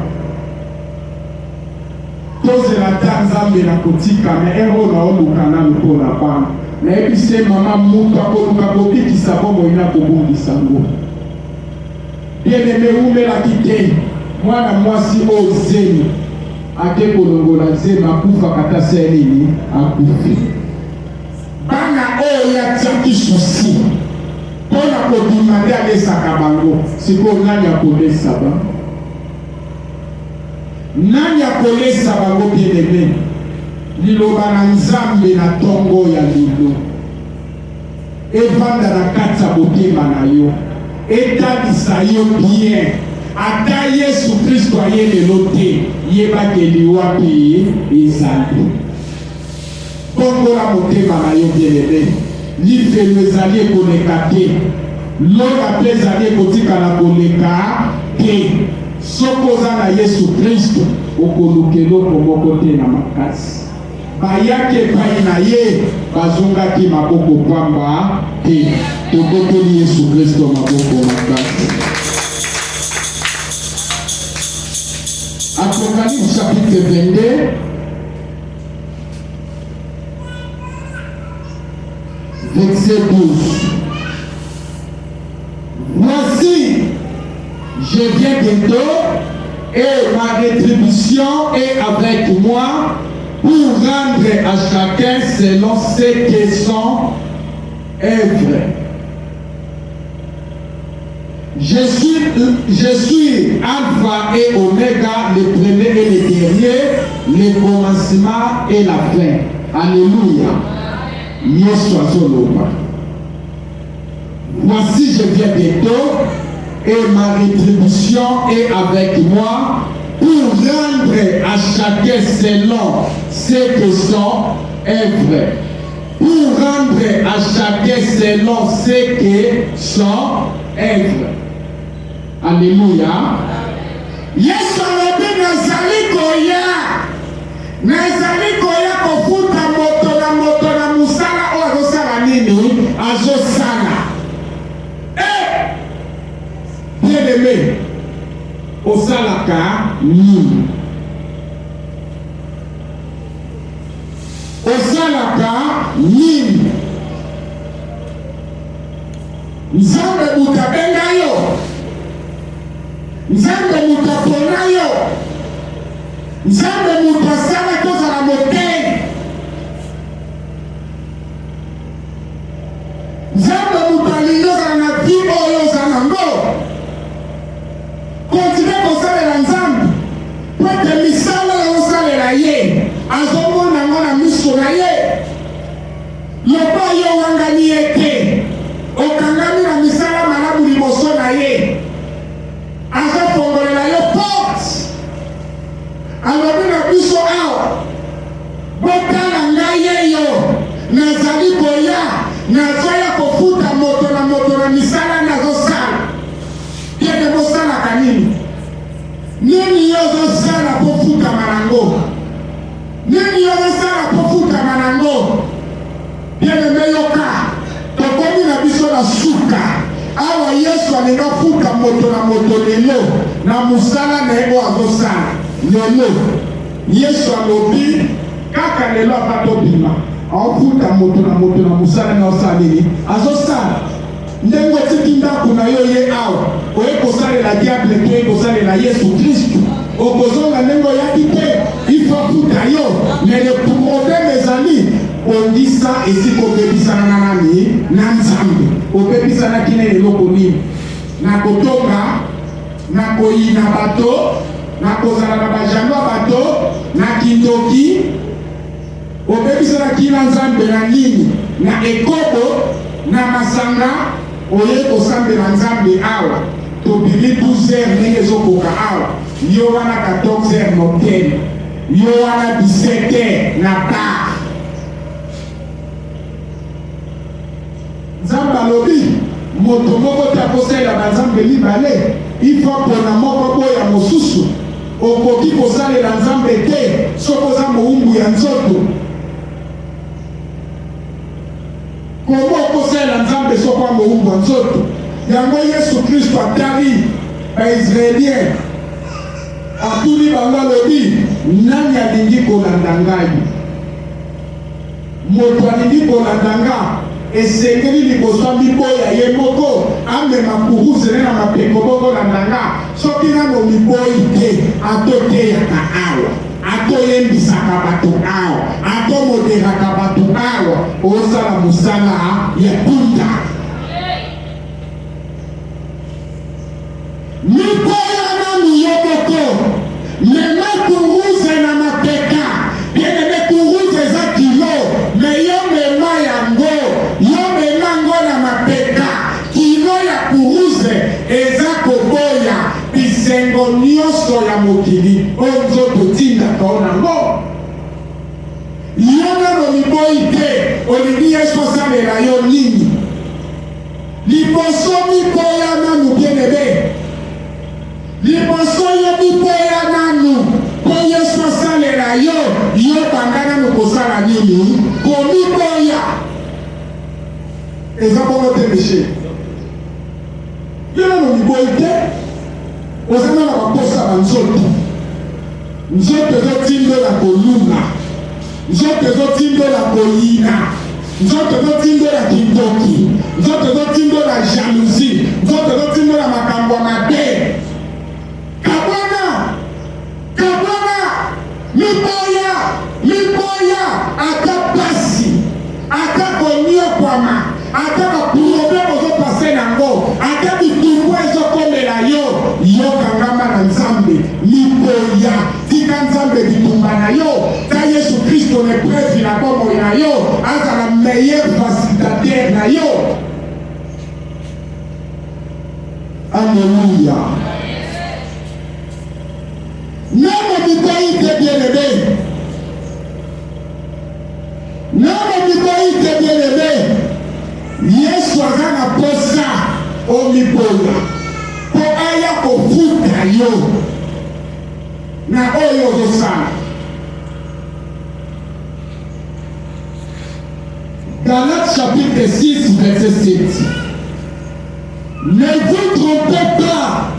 tozela ta nzambe na kotika me ero naoluka nanu mpo na bana nayebi se mama mutu akoluka kobikisa bomoi na kobungisa ngo bien-aimé umelaki te mwana mwasi oyo zemi ake kolongola zemi akufaka ta se nini akufi bana oyo yatiaki susi mpona kobima nde alesaka bango sikoyo nani akolesa bango nani akolesa bango bien-aimé liloba na nzambe na tongo ya lilo evanda na kati ya motema na yo etalisa yo bien ata Yesu Kristo aye lelo te yebakeli wapi ezali bongola motema na yo bien-aimé lifelo ezali ekoleka te lola mpe ezali ekotikala koleka te soki oza na Yesu Kristo okoluka eloko moko te na makasi bayaki epai na ye bazongaki maboko pamba te tokoteli Yesu Kristo maboko makasi. Apocalypse chapitre 22 verset 12. Voici, je viens bientôt et ma rétribution est avec moi pour rendre à chacun selon ce que son œuvre. Je suis Alpha et Oméga, le premier et le dernier, le commencement et la fin. Alléluia. Yesu azoloba. Voici, je viens bientôt et ma rétribution est avec moi pour rendre à chacun selon ce que son œuvre. Pour rendre à chacun selon ce que son œuvre. Alléluia. Yesu alobi nazali koya kofuta moto na musala oyo azosala nini azosala. Bien-aimé, osalaka nini? Osalaka nini? Nzambe mutabenga yo, nzambe mutapona yo, nzambe mutasala kozala moteni, nzambe mutalingi ozala na vi oyo ozala nango. Continue kosalela nzambe po ete misala osalela ye azomona yango na miso na ye. Loba yo wangani ye te, okangami na misala malamu liboso na ye, azofongolela yo porte. Alobi na biso awa botala ngai yo nazali koya nazoya kofuta moto na misala nazosala yeke bosalaka nini yo ozosala po futama nango nini yo ozosala po futama nango bien-aimé yoka tokomi na biso na suka awa Yesu alinga futa moto lelo na musala na ego azosala lelo Yesu alobi kaka lelo apatobima afuta moto na musala na osaleli azosala ndengo tiki ndako na yo ye awa oye kosalela diable to oye kosalela Yesu Kristu okozonga ndengo yaki te ifa futa yo mais le problème ezali ondisa esiko obebisana na nani na Nzambe obebisana kine eloko nini na kotonga na koyina bato na kozala na bajamba bato na kindoki obebisana kina Nzambe na nini na ekobo na masanga oye kosambela Nzambe awa tobili 12 heures ndenge ezokoka awa yo wana 14 heures nocturne yo wana 17 heures na bar Nzambe alobi moto moko te akosala banzambe mibale ifo mpona moko boya mosusu okoki kosalela Nzambe te soki oza mowumbu ya nzoto komo okosala Nzambe soki oza mowumbu ya nzoto yango Yesu Kristo atali baisraélien atuli bango alobi nani alingi kolanda ngai moto alingi kolanda ngai esengeli liboso miboya ye moko amema kuruzele na mapeko boko landanga soki nano miboyi te atoteyaka awa atoyembisaka bato awa atomoderaka bato awa osala mosala ya punda miboya nanu yo moko mema kuruze na mapeka bieneme kuruze eza kilo me yo mema yango na mapeka kilo ya kuruze eza koboya bisengo nyonso ya mokili oyo nzoto tindaka o nango yo nano miboyi te olingi Yesu asalela yo nini liboso miboya nanu bien-aimé liboso yo miboya nanu po Yesu asalela yo banda nanu kosala nini komiboya eza bongo te péché yo nano miboyi te ozana na baposa banzoto nzoto ezotindola koluna nzoto ezotindola koyina nzoto ezotindola kindoki nzoto ezotindola jalousie nzoto ezotindola makambo ya mabe kabwana miboya ata pasi ata konyokwama ata baproblème ozopase nango ata bitumbu ezokomela yo kangama na Nzambe miboya tika Nzambe bitumba na yo ta Yesu Kristo ne preuve na bomoi na yo azala meilleur facilitateur na yo alléluia namo miboyi te bien-aimé namo miboyi te bien-aimé Yesu aza na posa omiboya po aya kofuta yo na oyo ozosala Galates chapitre 6 verset 7 ne vous trompez pas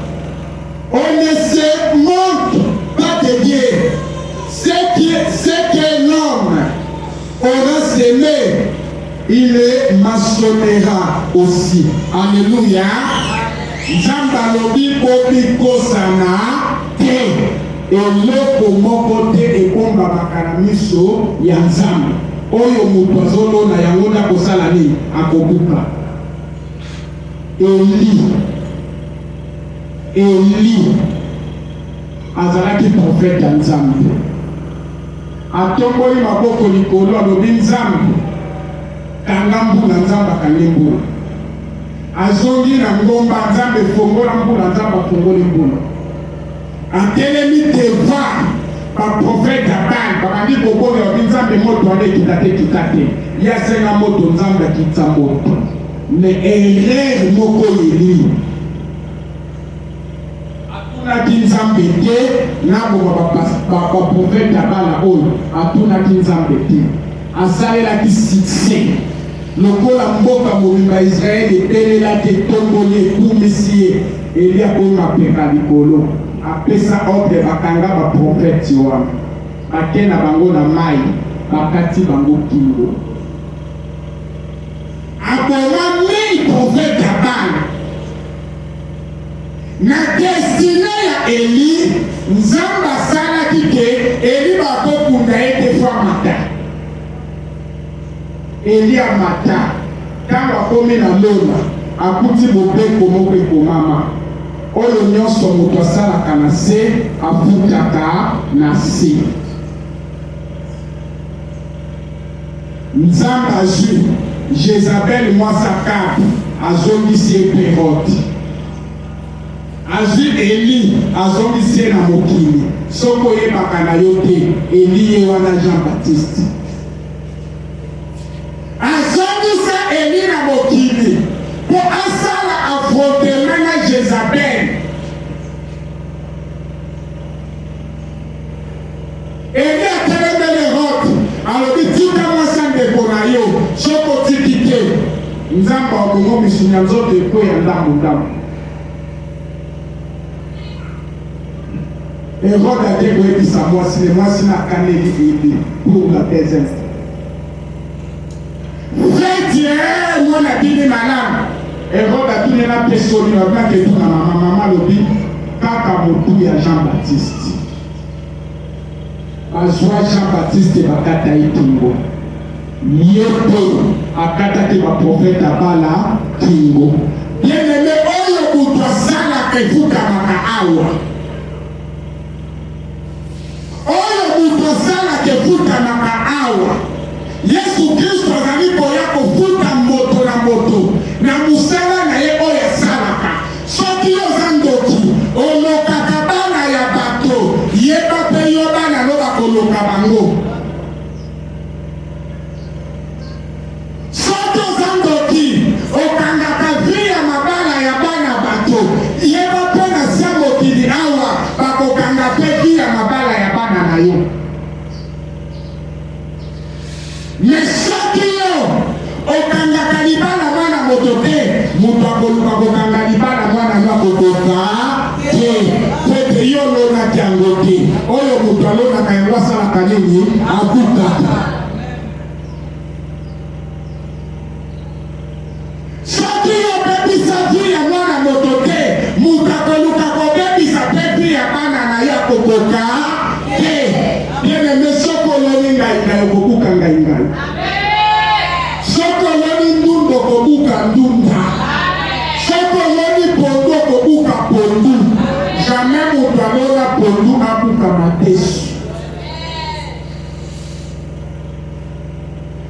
on ne se montre pas de Dieu ce que l'homme aura semé il le maçonnera aussi. Alléluia. Nzambe alobi bobikosana te eloko moko te ekombamaka na miso ya Nzambe oyo moto azolona yango nde akosala nini akobuka Eli azalaki profete ya Nzambe atongoli maboko likolo alobi Nzambe kanga mbula Nzambe akangi mbula azongi na ngomba Nzambe fongola mbula Nzambe afongoli mbula atelemi devant baprofete ya Bali babandi kokomi babi nzambe moto wana ekita te ya senga moto nzambe akita moto me erreur moko yeli atunaki nzambe te naboma baprofete bala oyo atunaki nzambe te asalelaki succès lokola mboka mobimba Israeli etelelaki etomboli ekumisi ye eli akomi apeka likolo apesa ordre bakanga baprofete wana bake na bango na mai bakati bango kingo aboma mei profete ya bana na destine ya Eli nzambe asalaki ke Eli bakokunda ete fwa mata Eli amata ntango akomi na lona akuti bobeko moko ekomama oyo nyonso moto asalaka na se afutaka na se nzambe azwi Jezabel mwasi Akabi azongisi ye Peroti azwi Eli azongisi ye na mokili soki oyebaka na yo te Eli ye wana Jean Baptiste azongisa Eli na mokili po asala affrontement na Jezabel Eli atelemeli Herode alobi tika mwasi ndeko na yo soki otiki te nzambe akongomisi na nzoto ekweya ndambo Herode ake koyebisa mwasi nakaneli Eli pour la deuxième fois feti mwana bini malamu Herode atuni na pesoni babaki etuna mama lobi kaka motu ya Jean Baptiste bazwa Jean Baptiste bakata ye kingo ye mpe akataki baprofete bala kingo bien-aimé oyo moto asalaka efukamaka awa oyo moto asalaka efukamaka awa Yesu Kristo azali koya kofuta moto na moto na mosala na ye oyo asalaka soki oza ndoki olokaka bana ya bato yeba mpe yo bana no bakoloka bango soki oza ndoki okangaka vi ya mabala ya bana bato yeba mpe na sia mokili awa bakokanga mpe vi ya mabala ya bana na yo mais soki yo okangaka libala mwana moto te moto akoluka kokanga libala mwana no akokoka te pete yo olonaki yango te oyo moto alonaka yango asalaka nini abukaka soki yo obebisa vi ya mwana moto te moto akoluka kobebisa mpe vi ya bana na ye akokoka te bien-aimé soki oloni ngai okobuka ngai soki oloni ndunda okobuka ndunda soki oloni pondu okobuka pondu jamais moto alona pondu abuka matesu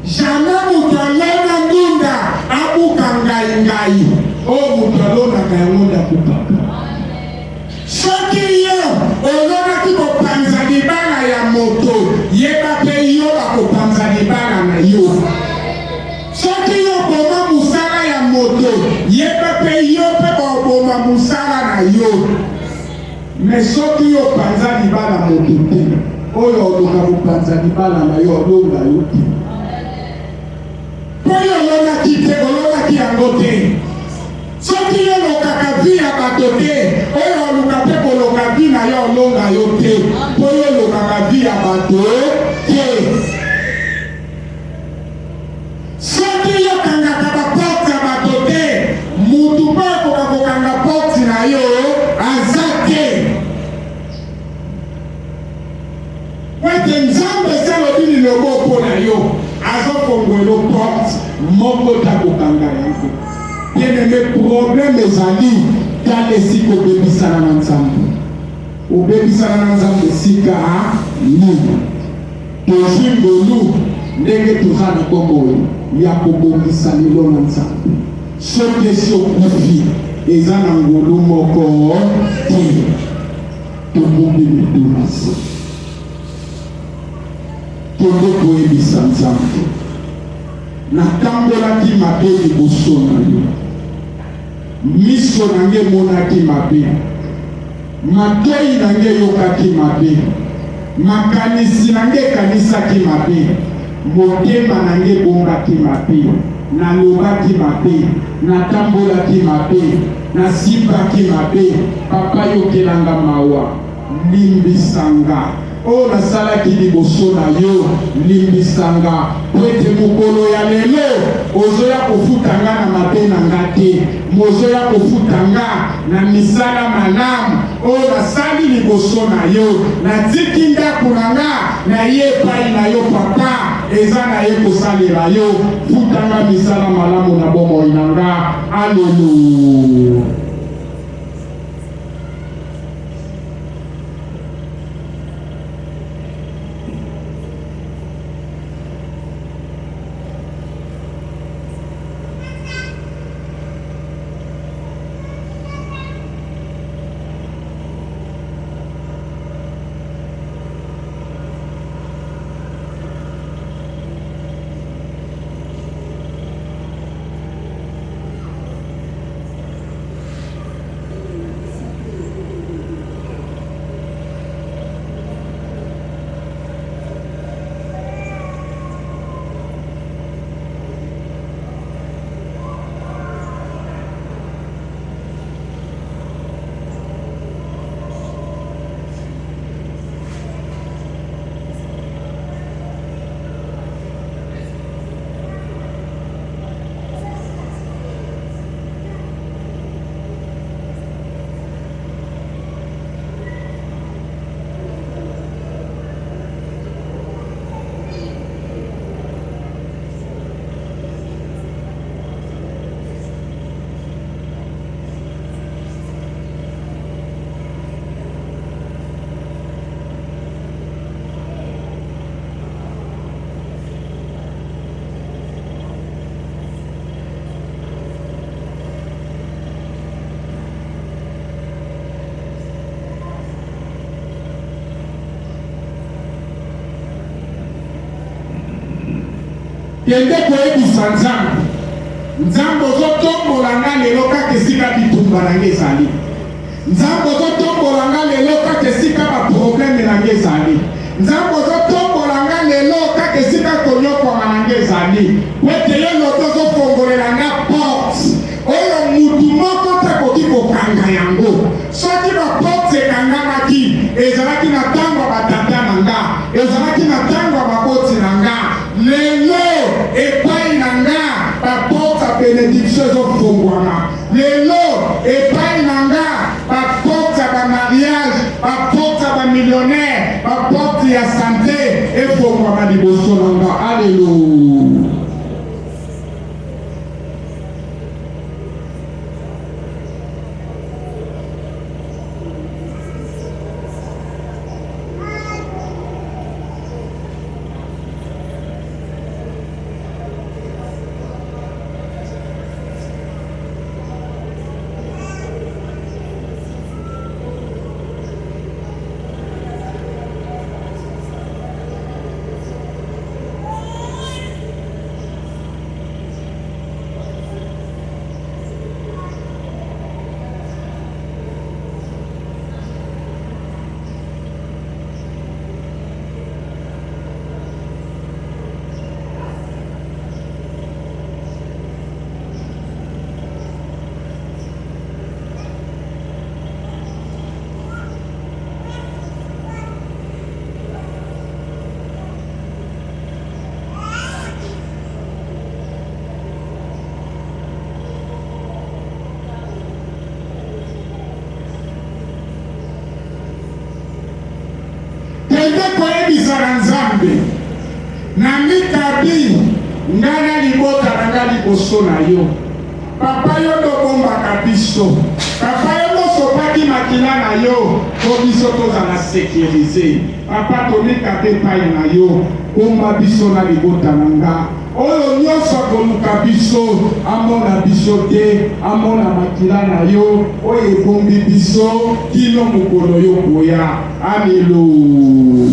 jamais moto alona ndunda abuka ngai oyo moto alonaka yango nde abukaka soki yo olonaki kopanza libala ya moto yeba mpe yo bakopanza libala na yo soki yo oboma mosala ya moto yeba mpe yo mpe baoboma mosala na yo me soki yo opanza libala moto te oyo oluka kopanza libala na yo olonga yo te mpo yo olonaki te olonaki yango te soki yo olokaka vi ya bato te oyo oluka mpe koloka vi na yo olonga yo te mpo yo olokaka vi ya bato te soki yo kangaka baporte ya bato te mutu mpo akoka kokanga porte na yo aza te wete nzambe esalobi lilobo mpo na yo azofongola porte moko takokanga yango bien-aimé problème ezali tala esika obebisana na nzambe obebisana na nzambe esika nini tozwi ngolu ndenge toza na kombo ya kobongisa lelo na nzambe soki esi okufi eza na ngolu moko te tobombi mituna se tondo koyebisa Nzambe natambolaki mabe liboso na yo, miso na nge monaki mabe, matoi na nge yokaki mabe, makanisi na nge kanisaki mabe, motema na nge bongaki mabe, nalobaki mabe, natambolaki mabe, nasibaki mabe. Papa yokelanga mawa, limbisanga o nasalaki liboso na yo, limbisanga po ete mokolo ya lelo ozoya kofutanga na mabe na nga te, mozoya kofutanga na misala malamu o nasali liboso na yo, natiki ndako na nga na ye epai na yo papa, eza na ye kosalela yo, futanga misala malamu na bomoi na nga. Alleluya. Yende koyebisa Nzambe, Nzambe ozotombola nga lelo kaka esika bitumba na nge ezali, Nzambe ozotombola nga lelo kaka esika baprobleme na nge ezali, Nzambe ozotombola nga lelo kaka esika konyokwama na nge ezali, wete yo loto ozofongolela nga porte oyo mutu moko te koki kokanga yango. Soki baporte ekangamaki ezalaki na ntango ya batata na nga, ezalaki na ntango ya bakoti na nga, lelo epai na nga baporte ya benediction ezofungwama, lelo epai na nga baporte ya bamariage, baporte ya bamillionnaire, baporte ya sante efungwama liboso na nga. Alleluya. koyebisaka Nzambe na mikabi ngana libota na nga liboso na yo. Papa yo tobombaka biso, papa yo tosopaki makila na yo po biso tozala sécurisé. Papa tomikabe epai na yo, komba biso na libota na nga. Oyo nyonso akoluka biso amona biso te, amona makila na yo oyo ebombi biso kino mokolo yo koya. Alleluya.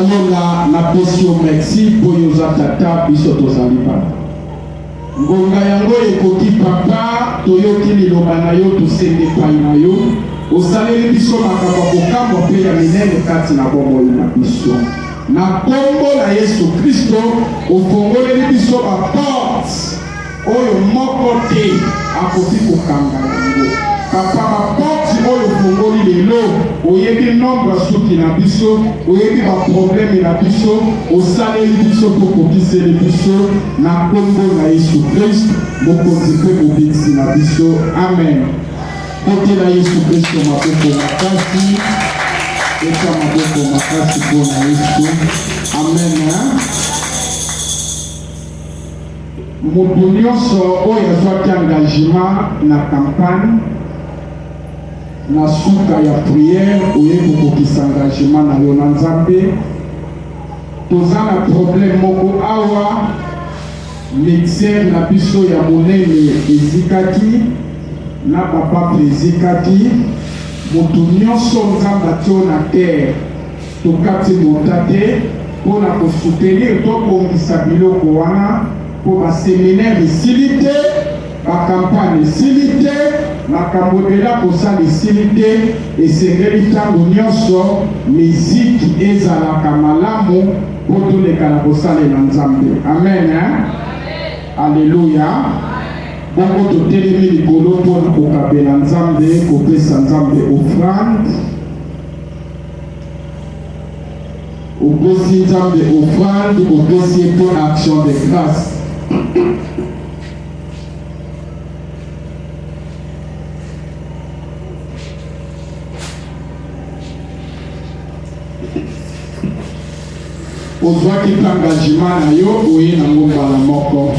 nalola na pesi yo merci po yo oza tata biso tozali bana. Ngonga yango ekoki papa toyoki liloba na yo tosende epai na yo osaleli biso makambo kokamwa mpe ya minene kati na bomoi na biso. Na kombo na Yesu Kristo ofongoleli biso baporte oyo moko te akoki kokanga yango. Papa baporte oyo ofongoli lelo oyebi nombre ya suki na biso, oyebi baprobleme na biso, osaleli biso mpo kokiseli biso na kombo na Yesu Kristo mokonzi mpe mobikisi na biso. Amen. Kotela Yesu Kristo maboko makasi, eka maboko makasi mpona Yesu. Amen. Moto nyonso oyo azwaki engagement na campagne na suka ya prière oyebi kokokisa engagement na yo na Nzambe. Toza na problème moko awa, mixer na biso ya monene ezikaki na papa ezikaki. Moto nyonso Nzambe atio na terre tokati mota te mpona kosoutenir tobongisa biloko wana po baseminaire esili te, bakampagne esili te, makambo ebela kosala esili te. Esengeli ntango nyonso miziki ezalaka malamu po toleka na kosalela Nzambe. Amen. Alleluya. Bongo totelemi likolo mpona kokabela Nzambe, kopesa Nzambe offrande. Opesi Nzambe offrande, opesi mpe action de grâce. Ozwaki mpe engagement na yo oye nango mbala moko.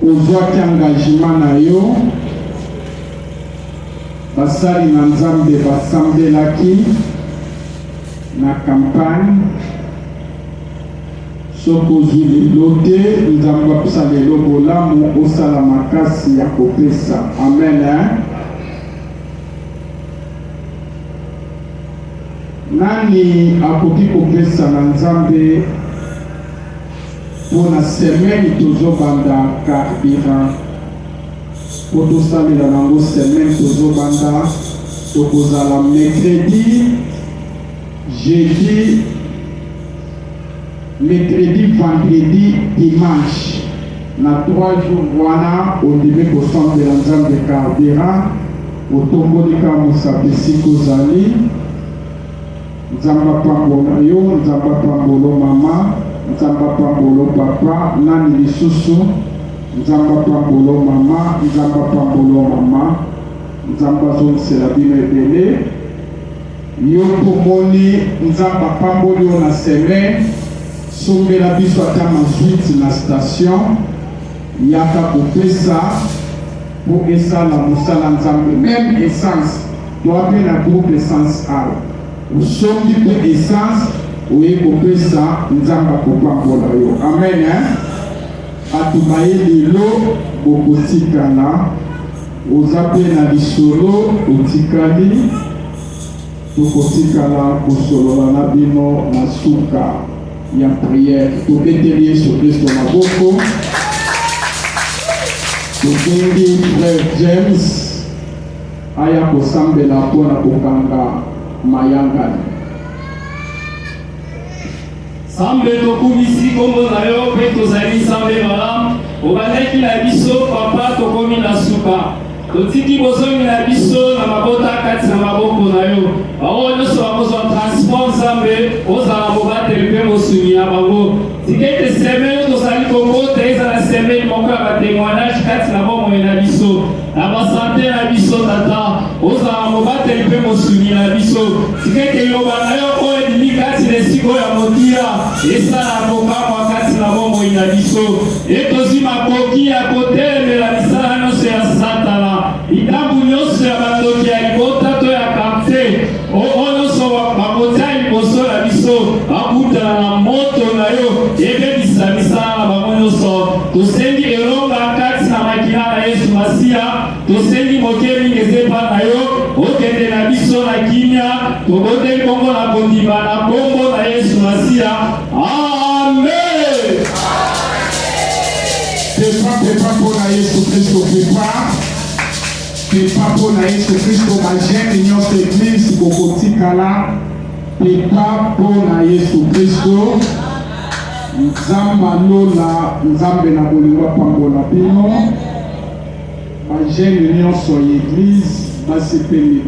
Ozwaki engagement na yo, basali na Nzambe basambelaki na campagne. Soki ozwi lelo te, Nzambe apesa lelo bolamu osala makasi ya kopesa. Amen. Nani akoki kopesa na Nzambe pour la semaine tozobanda carburant po tosalela nango semaine tozobanda tokozala mercredi, jeudi, mercredi, vendredi, dimanche na 3 jours wana ondimi kosambela Nzambe carburant otombolika mosapesi kozali. Nzambe apambola yo, Nzambe apambola mama, Nzambe apambola papa, nani lisusu, Nzambe apambola mama, Nzambe apambola mama, Nzambe azongisela bino ebele. Yo tomoni Nzambe apamboli yo na semaine, sombela biso ata mazwiti na station, yaka kopesa po esala mosala Nzambe. Même essence, toape na groupe essence awa. Usombi pe essence oye kopesa Nzambe akopambola yo. Amen. Atubaye lelo bokotikala oza pe na lisolo otikali tokotikala kosolola na bino na suka ya prière. Tobeteli Yesu Kristo maboko. Tobengi frère James aya kosambela mpona kokanga mayangani. Sambe tokumisi kombo na yo pe tozali sambe malamu obandaki na biso papa tokomi na suka totiki bozongi na biso na mabota kati na maboko na yo baoyo nyonso bakozwa transport nzambe ozala mobateli mpe mosuni ya bango tika ete semeli tozali kobota ezala semeli moko ya batémoignage kati na bomoi na biso na basante na biso tata ozala mobateli mpe mosuni na biso tika ete liloba na yo oyo edimi kati na esika ya motia esala kokamwa kati na bomoi na biso etozwi makoki ya kotelemela misala nyonso ya satana likambu nyonso ya bandoki ya libota to ya kamte oyo nyonso bakotia liboso na biso bakutana na moto na yo ebebisa misala na bango nyonso tosengi elonga kati na makila na Yesu Masiya tosengi moke mingi ezepa na yo okende na biso na kimia toboteli bongo na kondima na bongo na Yesu Masiya amen. Pepa mpona Yesu Kristo pepa mpona Yesu Kristo bagene nyonso eglise bokotikala pepa mpona Yesu Kristo nzambe alola nzambe na bolingo apambola bino bagene nyonso ya eglise basepeli